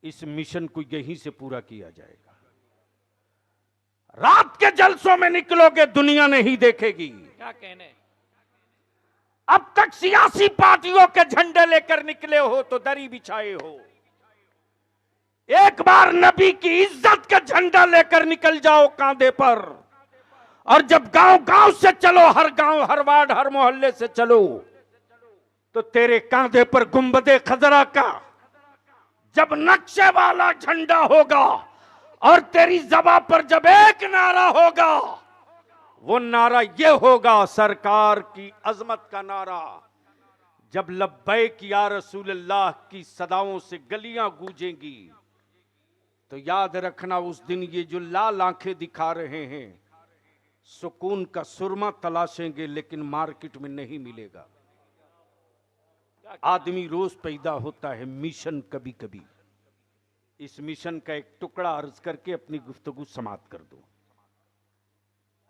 इस मिशन को यहीं से पूरा किया जाएगा। रात के जलसों में निकलोगे दुनिया नहीं देखेगी। क्या कहने, अब तक सियासी पार्टियों के झंडे लेकर निकले हो तो दरी बिछाए हो। एक बार नबी की इज्जत का झंडा लेकर निकल जाओ कांधे पर, और जब गांव गांव से चलो, हर गांव, हर वार्ड, हर मोहल्ले से चलो, तो तेरे कांधे पर गुंबदे खजरा का जब नक्शे वाला झंडा होगा और तेरी ज़बां पर जब एक नारा होगा, वो नारा ये होगा, सरकार की अजमत का नारा। जब लब्बैक या रसूलल्लाह की सदाओं से गलियां गूंजेंगी तो याद रखना उस दिन ये जो लाल आंखें दिखा रहे हैं सुकून का सुरमा तलाशेंगे लेकिन मार्केट में नहीं मिलेगा। आदमी रोज पैदा होता है, मिशन कभी कभी। इस मिशन का एक टुकड़ा अर्ज करके अपनी गुफ्तगू समाप्त कर दो।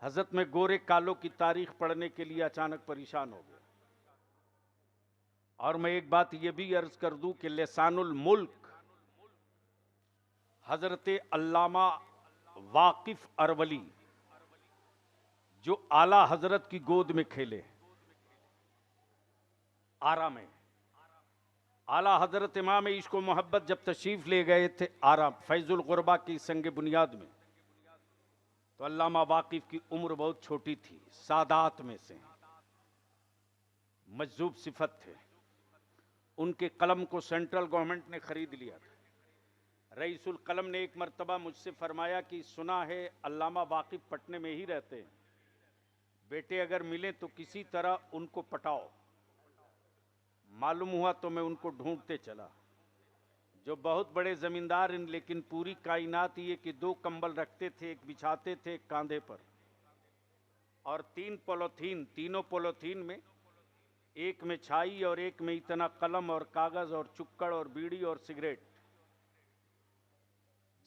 हजरत में गोरे कालों की तारीख पढ़ने के लिए अचानक परेशान हो गया। और मैं एक बात यह भी अर्ज कर दूं कि लिसानुल मुल्क हजरत अल्लामा वाकिफ अरवली जो आला हजरत की गोद में खेले, आरा में, आला हजरत इमाम इश्क व मोहब्बत जब तशरीफ ले गए थे आरा फैजुल गुरबा की संग बुनियाद में, तो अल्लामा वाकिफ की उम्र बहुत छोटी थी, सादात में से मजजूब सिफत थे। उनके कलम को सेंट्रल गवर्नमेंट ने खरीद लिया था। रईसुल कलम ने एक मर्तबा मुझसे फरमाया कि सुना है अल्लामा वाकिफ पटने में ही रहते हैं, बेटे अगर मिले तो किसी तरह उनको पटाओ। मालूम हुआ तो मैं उनको ढूंढते चला। जो बहुत बड़े जमींदार इन, लेकिन पूरी कायनात ये कि 2 कंबल रखते थे, एक बिछाते थे एक कांधे पर, और 3 पॉलीथीन, तीनों पॉलीथीन में, एक में छाई और एक में इतना कलम और कागज और चुक्कड़ और बीड़ी और सिगरेट।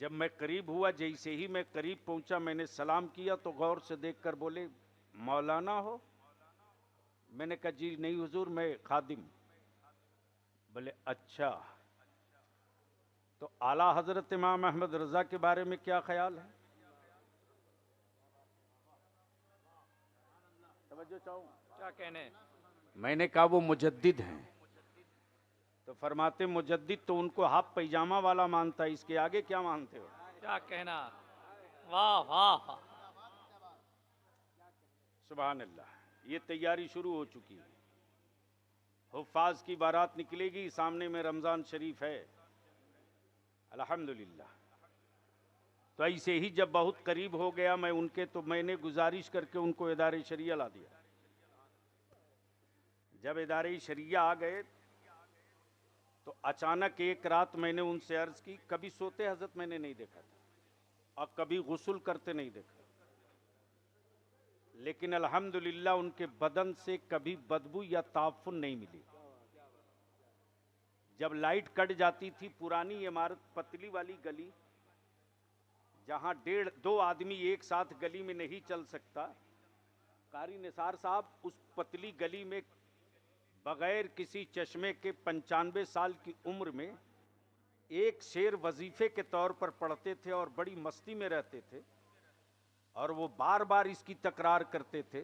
जब मैं करीब हुआ, जैसे ही मैं करीब पहुंचा मैंने सलाम किया तो गौर से देखकर बोले मौलाना हो? मैंने कहा जी नहीं हुजूर, मैं खादिम। बोले अच्छा, तो आला हजरत इमाम अहमद रजा के बारे में क्या ख्याल है? तवज्जो चाहूं। क्या कहने, मैंने कहा वो मुजद्दिद हैं। तो फरमाते मुजद्दिद तो उनको हाफ पैजामा वाला मानता है, इसके आगे क्या मानते हो? क्या कहना, वाह वाह वाह। सुभान अल्लाह। ये तैयारी शुरू हो चुकी है, हुफ्फाज की बारात निकलेगी, सामने में रमज़ान शरीफ है, अल्हम्दुलिल्लाह। तो ऐसे ही जब बहुत करीब हो गया मैं उनके, तो मैंने गुजारिश करके उनको इदारे शरिया ला दिया। जब इदारे शरिया आ गए तो अचानक एक रात मैंने उनसे अर्ज की, कभी सोते हजरत मैंने नहीं देखा था और कभी गुस्ल करते नहीं देखा, लेकिन अल्हम्दुलिल्लाह उनके बदन से कभी बदबू या ताफुन नहीं मिली। जब लाइट कट जाती थी, पुरानी इमारत, पतली वाली गली, जहां 1.5-2 आदमी एक साथ गली में नहीं चल सकता, कारी निसार साहब उस पतली गली में बगैर किसी चश्मे के 95 साल की उम्र में एक शेर वजीफे के तौर पर पढ़ते थे और बड़ी मस्ती में रहते थे, और वो बार बार इसकी तकरार करते थे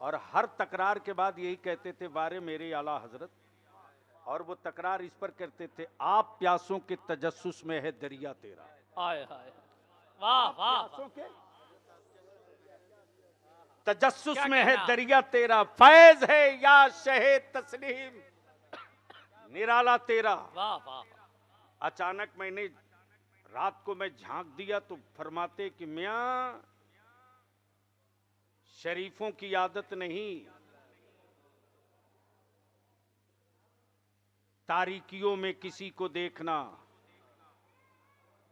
और हर तकरार के बाद यही कहते थे, वारे मेरे आला हजरत। और वो तकरार इस पर करते थे, आप प्यासों के तजस्सुस में है दरिया तेरा। हाय हाय, वाह वाह, प्यासों के तजस्सुस क्या में है कहना? दरिया तेरा, फैज है या शहे तस्लीम निराला तेरा। वाह वाह, अचानक मैंने रात को मैं झांक दिया तो फरमाते कि मियां, शरीफों की आदत नहीं, तारीकियों में किसी को देखना।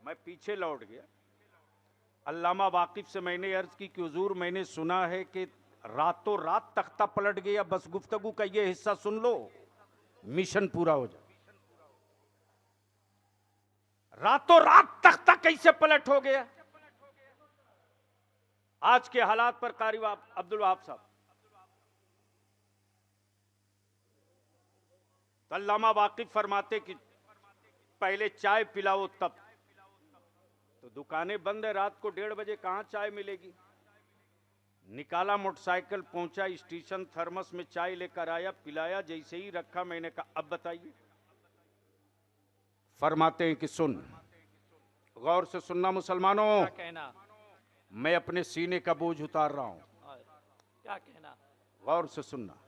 मैं पीछे लौट गया। अल्लामा वाकिफ से मैंने अर्ज की कि हुजूर, मैंने सुना है कि रातों रात तख्ता पलट गया, बस गुफ्तगू का ये हिस्सा सुन लो, मिशन पूरा हो जाए। रातों रात तख्ता कैसे पलट हो गया? आज के हालात पर कारी अब्दुल वहाब साहब, तो अल्लामा वाकिफ फरमाते कि पहले चाय पिलाओ तब। तो दुकानें बंद है, रात को 1:30 बजे कहां चाय मिलेगी? निकाला मोटरसाइकिल, पहुंचा स्टेशन, थर्मस में चाय लेकर आया, पिलाया, जैसे ही रखा मैंने कहा अब बताइए। फरमाते हैं कि सुन, गौर से सुनना मुसलमानों, क्या कहना? मैं अपने सीने का बोझ उतार रहा हूं, हाय, क्या कहना? गौर से सुनना।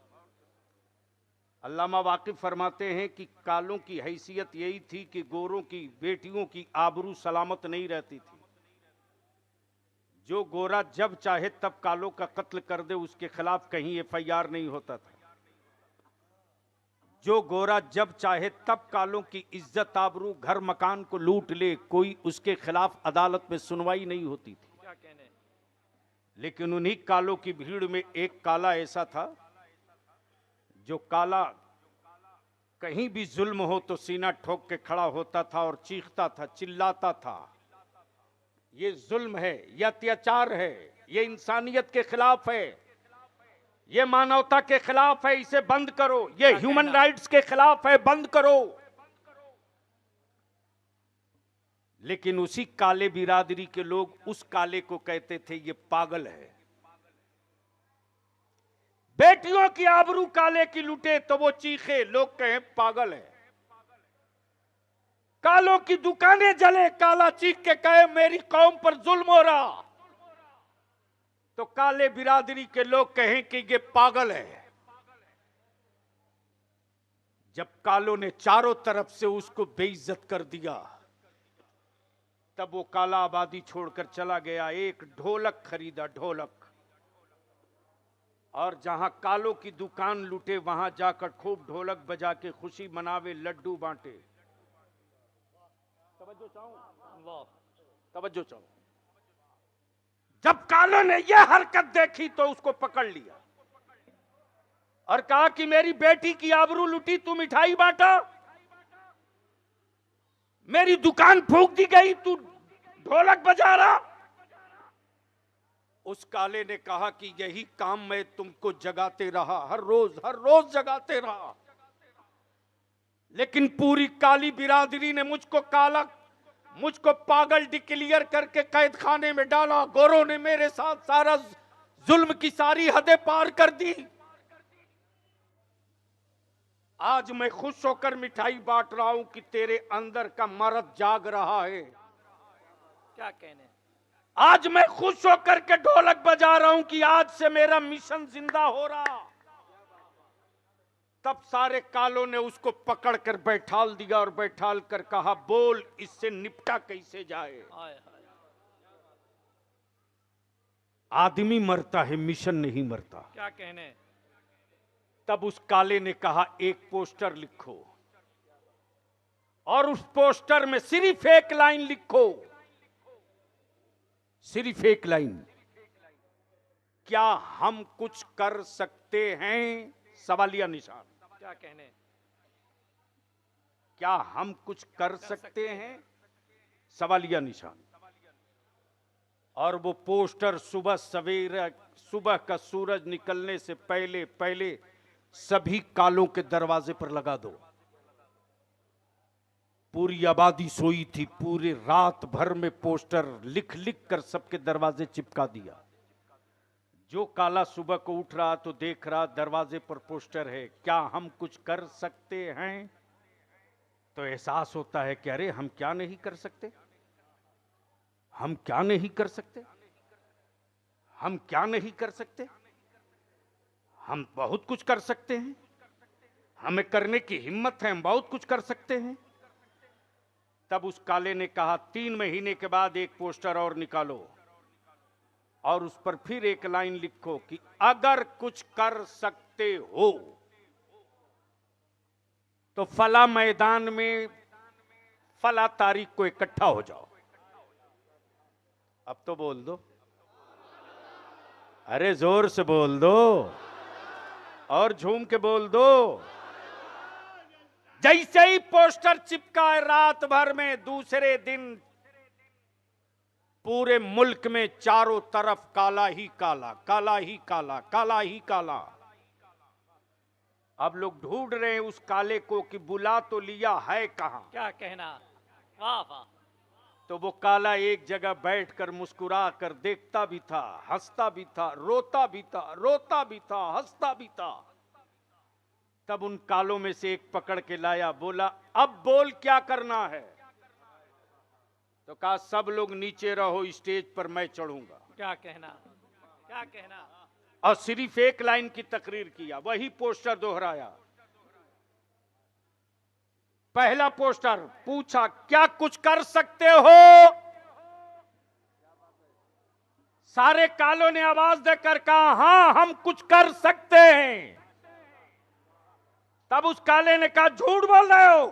अल्लामा वाकिफ फरमाते हैं कि कालों की हैसियत यही थी कि गोरों की बेटियों की आबरू सलामत नहीं रहती थी। जो गोरा जब चाहे तब कालों का कत्ल कर दे, उसके खिलाफ कहीं FIR नहीं होता था। जो गोरा जब चाहे तब कालों की इज्जत आबरू, घर मकान को लूट ले, कोई उसके खिलाफ अदालत में सुनवाई नहीं होती थी। क्या कहने? लेकिन उन्हीं कालों की भीड़ में एक काला ऐसा था, जो काला कहीं भी जुल्म हो तो सीना ठोक के खड़ा होता था और चीखता था, चिल्लाता था, ये जुल्म है, ये अत्याचार है, ये इंसानियत के खिलाफ है, ये मानवता के खिलाफ है, इसे बंद करो, ये ह्यूमन राइट्स के खिलाफ है, बंद करो। लेकिन उसी काले बिरादरी के लोग उस काले को कहते थे ये पागल है। बेटियों की आबरू काले की लुटे तो वो चीखे, लोग कहें पागल है। कालों की दुकानें जले, काला चीख के कहे मेरी कौम पर जुल्म हो रहा, तो काले बिरादरी के लोग कहें कि ये पागल है। जब कालों ने चारों तरफ से उसको बेइज्जत कर दिया, तब वो काला आबादी छोड़कर चला गया। एक ढोलक खरीदा, ढोलक, और जहां कालों की दुकान लूटे वहां जाकर खूब ढोलक बजा के खुशी मनावे, लड्डू बांटे। तवज्जो चाहूं, तवज्जो चाहूं। जब कालों ने यह हरकत देखी तो उसको पकड़ लिया और कहा कि मेरी बेटी की आबरू लुटी, तू मिठाई बांटा, मेरी दुकान फूंक दी गई, तू ढोलक बजा रहा। उस काले ने कहा कि यही काम मैं तुमको जगाते रहा, हर रोज जगाते रहा, लेकिन पूरी काली बिरादरी ने मुझको पागल डिक्लेयर करके कैद खाने में डाला। गोरों ने मेरे साथ सारा जुल्म की सारी हदें पार कर दी। आज मैं खुश होकर मिठाई बांट रहा हूं कि तेरे अंदर का मर्द जाग रहा है। क्या कहने? आज मैं खुश होकर के ढोलक बजा रहा हूं कि आज से मेरा मिशन जिंदा हो रहा। तब सारे कालों ने उसको पकड़ कर बैठाल दिया और बैठाल कर कहा, बोल इससे निपटा कैसे जाए। हाय हाय आदमी मरता है, मिशन नहीं मरता। क्या कहने। तब उस काले ने कहा, एक पोस्टर लिखो और उस पोस्टर में सिर्फ एक लाइन लिखो, सिर्फ एक लाइन, क्या हम कुछ कर सकते हैं, सवालिया निशान। क्या कहने। क्या हम कुछ कर सकते हैं, सवालिया निशान। और वो पोस्टर सुबह सवेरे, सुबह का सूरज निकलने से पहले पहले सभी कालों के दरवाजे पर लगा दो। पूरी आबादी सोई थी, पूरे रात भर में पोस्टर लिख लिख कर सबके दरवाजे चिपका दिया। जो काला सुबह को उठ रहा तो देख रहा दरवाजे पर पोस्टर है, क्या हम कुछ कर सकते हैं, तो एहसास होता है कि अरे हम क्या नहीं कर सकते, हम क्या नहीं कर सकते, हम क्या नहीं कर सकते, हम बहुत कुछ कर सकते हैं, हमें करने की हिम्मत है, हम बहुत कुछ कर सकते हैं। तब उस काले ने कहा, 3 महीने के बाद एक पोस्टर और निकालो और उस पर फिर एक लाइन लिखो कि अगर कुछ कर सकते हो तो फला मैदान में फला तारीख को इकट्ठा हो जाओ। अब तो बोल दो, अरे जोर से बोल दो और झूम के बोल दो। जैसे ही पोस्टर चिपका है रात भर में, दूसरे दिन पूरे मुल्क में चारों तरफ काला ही काला, काला ही काला, काला ही काला। अब लोग ढूंढ रहे हैं उस काले को कि बुला तो लिया, है कहां। क्या कहना। वाह वाह। तो वो काला एक जगह बैठकर मुस्कुरा कर देखता भी था, हंसता भी था, रोता भी था, रोता भी था, हंसता भी था। तब उन कालों में से एक पकड़ के लाया, बोला अब बोल क्या करना है। तो कहा सब लोग नीचे रहो, स्टेज पर मैं चढ़ूंगा। क्या कहना। क्या कहना। और सिर्फ एक लाइन की तकरीर किया, वही पोस्टर दोहराया। पहला पोस्टर पूछा, क्या कुछ कर सकते हो। सारे कालों ने आवाज देकर कहा, हां हम कुछ कर सकते हैं। तब उस काले ने कहा, झूठ बोल रहे हो।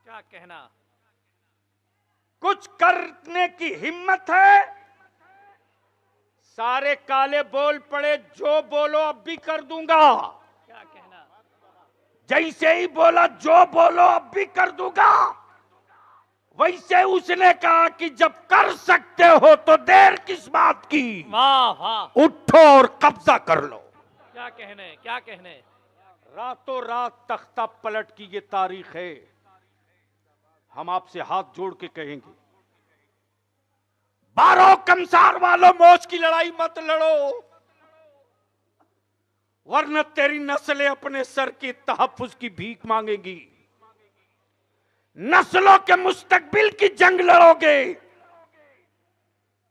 क्या कहना। कुछ करने की हिम्मत है। सारे काले बोल पड़े, जो बोलो अब भी कर दूंगा। क्या कहना। जैसे ही बोला जो बोलो अब भी कर दूंगा, वैसे उसने कहा कि जब कर सकते हो तो देर किस बात की, वाह वाह। उठो और कब्जा कर लो। क्या कहने। क्या कहने। रातों रात तख्ता पलट की ये तारीख है। हम आपसे हाथ जोड़ के कहेंगे, 12 कमसार वालों मौज की लड़ाई मत लड़ो, वरना तेरी नस्लें अपने सर की तहफ्फुज की भीख मांगेंगी। नस्लों के मुस्तकबिल की जंग लड़ोगे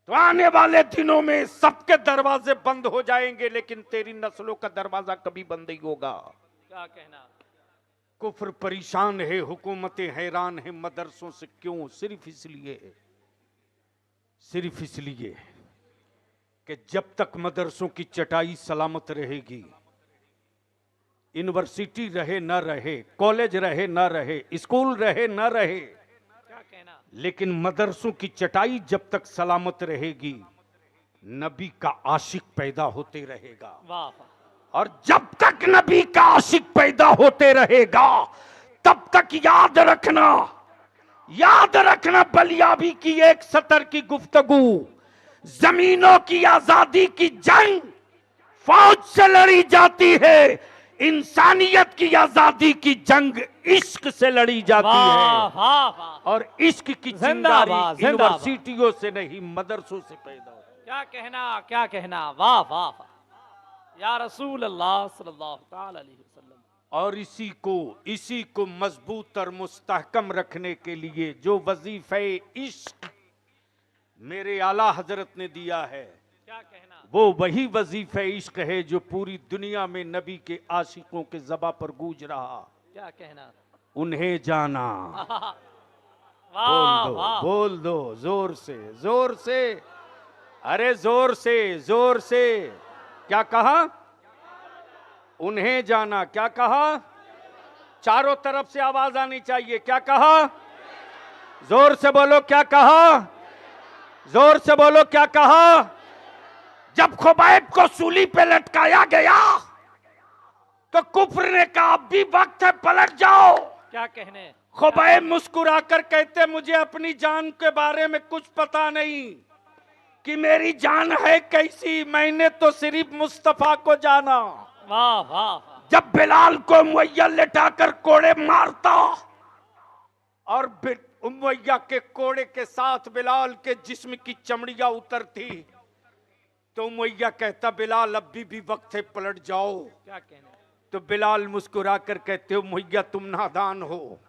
तो आने वाले दिनों में सबके दरवाजे बंद हो जाएंगे, लेकिन तेरी नस्लों का दरवाजा कभी बंद नहीं होगा। क्या कहना। कुफ्र परेशान है, हुकूमतें हैरान है, मदरसों से क्यों, सिर्फ इसलिए कि जब तक मदरसों की चटाई सलामत रहेगी, यूनिवर्सिटी रहे न रहे, कॉलेज रहे न रहे, स्कूल रहे न रहे, क्या कहना। लेकिन मदरसों की चटाई जब तक सलामत रहेगी, नबी का आशिक पैदा होते रहेगा। वाह वाह। और जब तक नबी का आशिक पैदा होते रहेगा, तब तक याद रखना बलियाबी की एक सतर की गुफ्तगू, जमीनों की आजादी की जंग फौज से लड़ी जाती है, इंसानियत की आजादी की जंग इश्क से लड़ी जाती है। वाह वाह। और इश्क की चिंगारी जिंदाबाद, जिंदाबाद। यूनिवर्सिटियों से नहीं, मदरसों से पैदा होती है। क्या कहना। क्या कहना। वाह वाह वाह। या रसूल अल्लाह सल्लल्लाहु अलैहि वसल्लम। और इसी को मजबूत और मुस्तहकम रखने के लिए जो वजीफे इश्क मेरे आला हजरत ने दिया है, क्या कहना, वो वही वजीफे इश्क है जो पूरी दुनिया में नबी के आशिकों के ज़बा पर गूंज रहा। क्या कहना, उन्हें जाना। वाह वाह, बोल दो जोर से, जोर से, अरे जोर से, जोर से। क्या कहा? उन्हें जाना। क्या कहा? चारों तरफ से आवाज आनी चाहिए। क्या कहा? जोर से बोलो। क्या कहा? जोर से बोलो। क्या कहा? जब खुबैब को सूली पे लटकाया गया तो कुफ्र ने कहा अब भी वक्त है, पलट जाओ। क्या कहने, खुबैब मुस्कुराकर कहते मुझे अपनी जान के बारे में कुछ पता नहीं कि मेरी जान है कैसी, मैंने तो सिर्फ मुस्तफा को जाना। वाह वाह वाह, जब बिलाल को मुहैया लेटाकर कोड़े मारता और उमैया के कोड़े के साथ बिलाल के जिस्म की चमड़ियां उतरती तो उमैया कहता बिलाल अभी भी वक्त है, पलट जाओ। क्या कहने, तो बिलाल मुस्कुराकर कहते हो उमैया तुम नादान हो,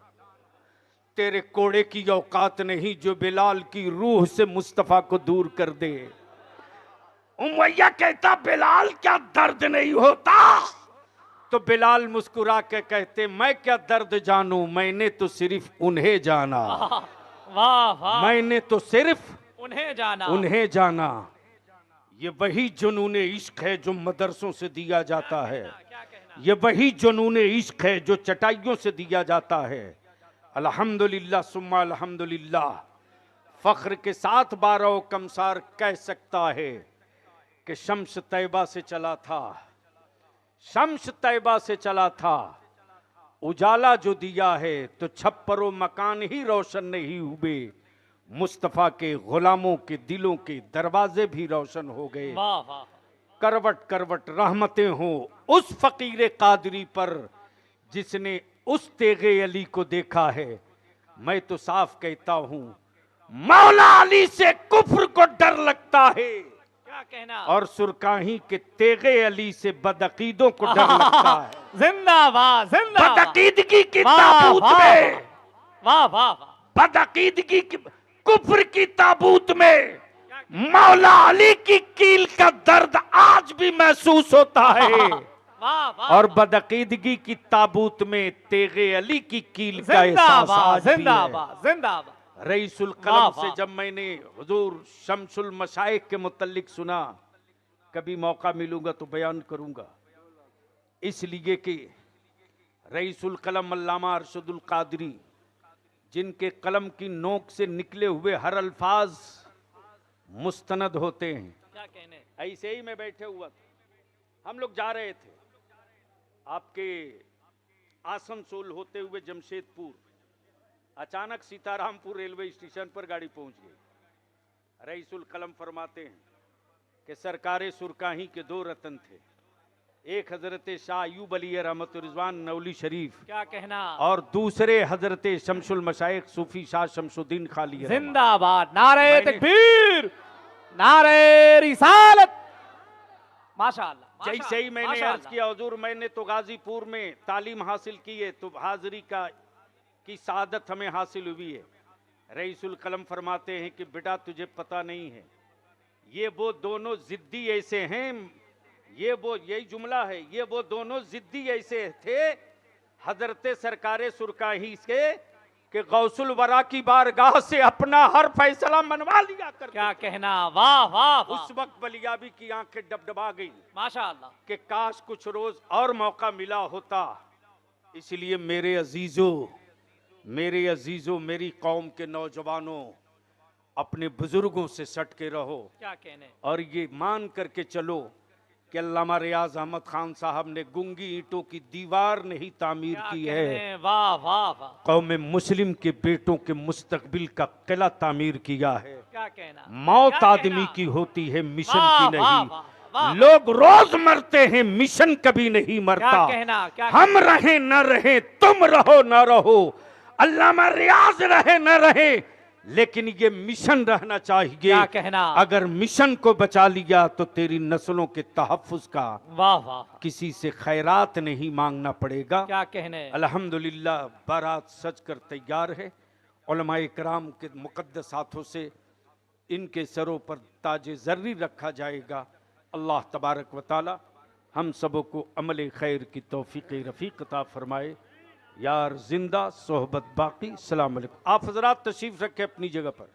तेरे कोड़े की औकात नहीं जो बिलाल की रूह से मुस्तफा को दूर कर दे। उमैया कहता बिलाल क्या दर्द नहीं होता? तो बिलाल मुस्कुरा के कहते मैं क्या दर्द जानूं, मैंने तो सिर्फ उन्हें जाना। वाह वाह, मैंने तो सिर्फ उन्हें जाना, उन्हें जाना। ये वही जुनूने इश्क है जो मदरसों से दिया जाता है। क्या कहना, ये वही जुनूने इश्क है जो चटाइयों से दिया जाता है। अल्हम्दुलिल्लाह सुम्मा अल्हम्दुलिल्लाह। फख्र के साथ बारह कमसार कह सकता है कि शम्स तैबा से चला था, शम्स तैबा से चला था। उजाला जो दिया है तो छप्परों मकान ही रोशन नहीं हुए, मुस्तफा के गुलामों के दिलों के दरवाजे भी रोशन हो गए। वाह वाह, करवट करवट रहमतें हो उस फकीर कादरी पर जिसने उस तेगे अली को देखा है। मैं तो साफ कहता हूं मौला अली से कुफ्र को डर लगता है क्या कहना, और सुरकाही के तेगे अली से बदअकीदों को डर लगता है। जिंदाबाद जिंदाबाद, बदअकीदगी की वाह, ताबूत वाह, में, वाह वाह वाह, बदअकीदगी की कुफ्र की ताबूत में मौला अली की कील का दर्द आज भी महसूस होता है वाह वाह, और बदअकीदगी की ताबूत में तेगे अली की कील का एहसास जिंदाबाद आज भी है। जिंदाबाद जिंदाबाद, रईसुल वाह, कलम से वाह। जब मैंने हुजूर शम्सुल मशाइख के मुतल्लिक सुना, कभी मौका मिलूंगा तो बयान करूंगा, इसलिए कि रईसुल कलम अल्लामा अरशदुल कादरी जिनके कलम की नोक से निकले हुए हर अल्फाज मुस्तनद होते हैं। क्या कहने, ऐसे ही मैं बैठे हुआ था, हम लोग जा रहे थे आपके आसनसोल होते हुए जमशेदपुर, अचानक सीतारामपुर रेलवे स्टेशन पर गाड़ी पहुंच गई। रईसुल कलम फरमाते हैं कि सरकारे सुरकाही के दो रतन थे, एक हजरत शाह अयूब अली रहमत रिजवान नौली शरीफ क्या कहना, और दूसरे हजरत शमसुल मशाइख सूफी शाह शमसुद्दीन खाली रहमत। जिंदाबाद, नारे मैंने- तकबीर, नारे रिसालत, माशाअल्लाह। जैसे ही मैंने अर्ज किया हुजूर मैंने तो गाजीपुर में तालीम हासिल की है तो हाजिरी की सादत हमें हासिल हुई है। रईसुल कलम फरमाते हैं कि बेटा तुझे पता नहीं है, ये वो दोनों जिद्दी ऐसे हैं, यही जुमला है, ये वो दोनों जिद्दी ऐसे थे हजरत सरकारे सुरकाही के कि गौसुल वरा की बारगाह से अपना हर फैसला मनवा लिया करते क्या थे। कहना, वाह वाह वाह, उस वक्त बलियाबी की आंखें डबडबा गई माशाअल्लाह। कि काश कुछ रोज और मौका मिला होता। इसलिए मेरे अजीजों मेरी कौम के नौजवानों, अपने बुजुर्गों से सट के रहो क्या कहने, और ये मान करके चलो कि अल्लामा रियाज अहमद खान साहब ने गूंगी ईंटों की दीवार नहीं तामीर क्या की कहने, है, वाह वाह वाह, कौम मुस्लिम के बेटों के मुस्तकबिल का किला तामीर किया है। क्या कहना, मौत क्या आदमी कहना? की होती है, मिशन वाह, की वाह, नहीं। वाह, वाह। लोग रोज मरते हैं, मिशन कभी नहीं क्या मरता। कहना, क्या हम रहे न रहे, तुम रहो न रहो, अल्लामा रियाज रहे न रहे, लेकिन ये मिशन रहना चाहिए। क्या कहना, अगर मिशन को बचा लिया तो तेरी नस्लों के तहफ्फुज का वाह वाह, किसी से खैरात नहीं मांगना पड़ेगा। क्या कहने, अल्हम्दुलिल्लाह बारात सज कर तैयार है। उलमाए कराम के मुकद्दस हाथों से इनके सरों पर ताज ज़र्री रखा जाएगा। अल्लाह तबारक व ताला हम सबों को अमल खैर की तौफीक रफ़ीक अता फरमाए। यार जिंदा सोहबत बाकी। सलाम अलैकुम। आप हजरात तशरीफ़ रखें अपनी जगह पर।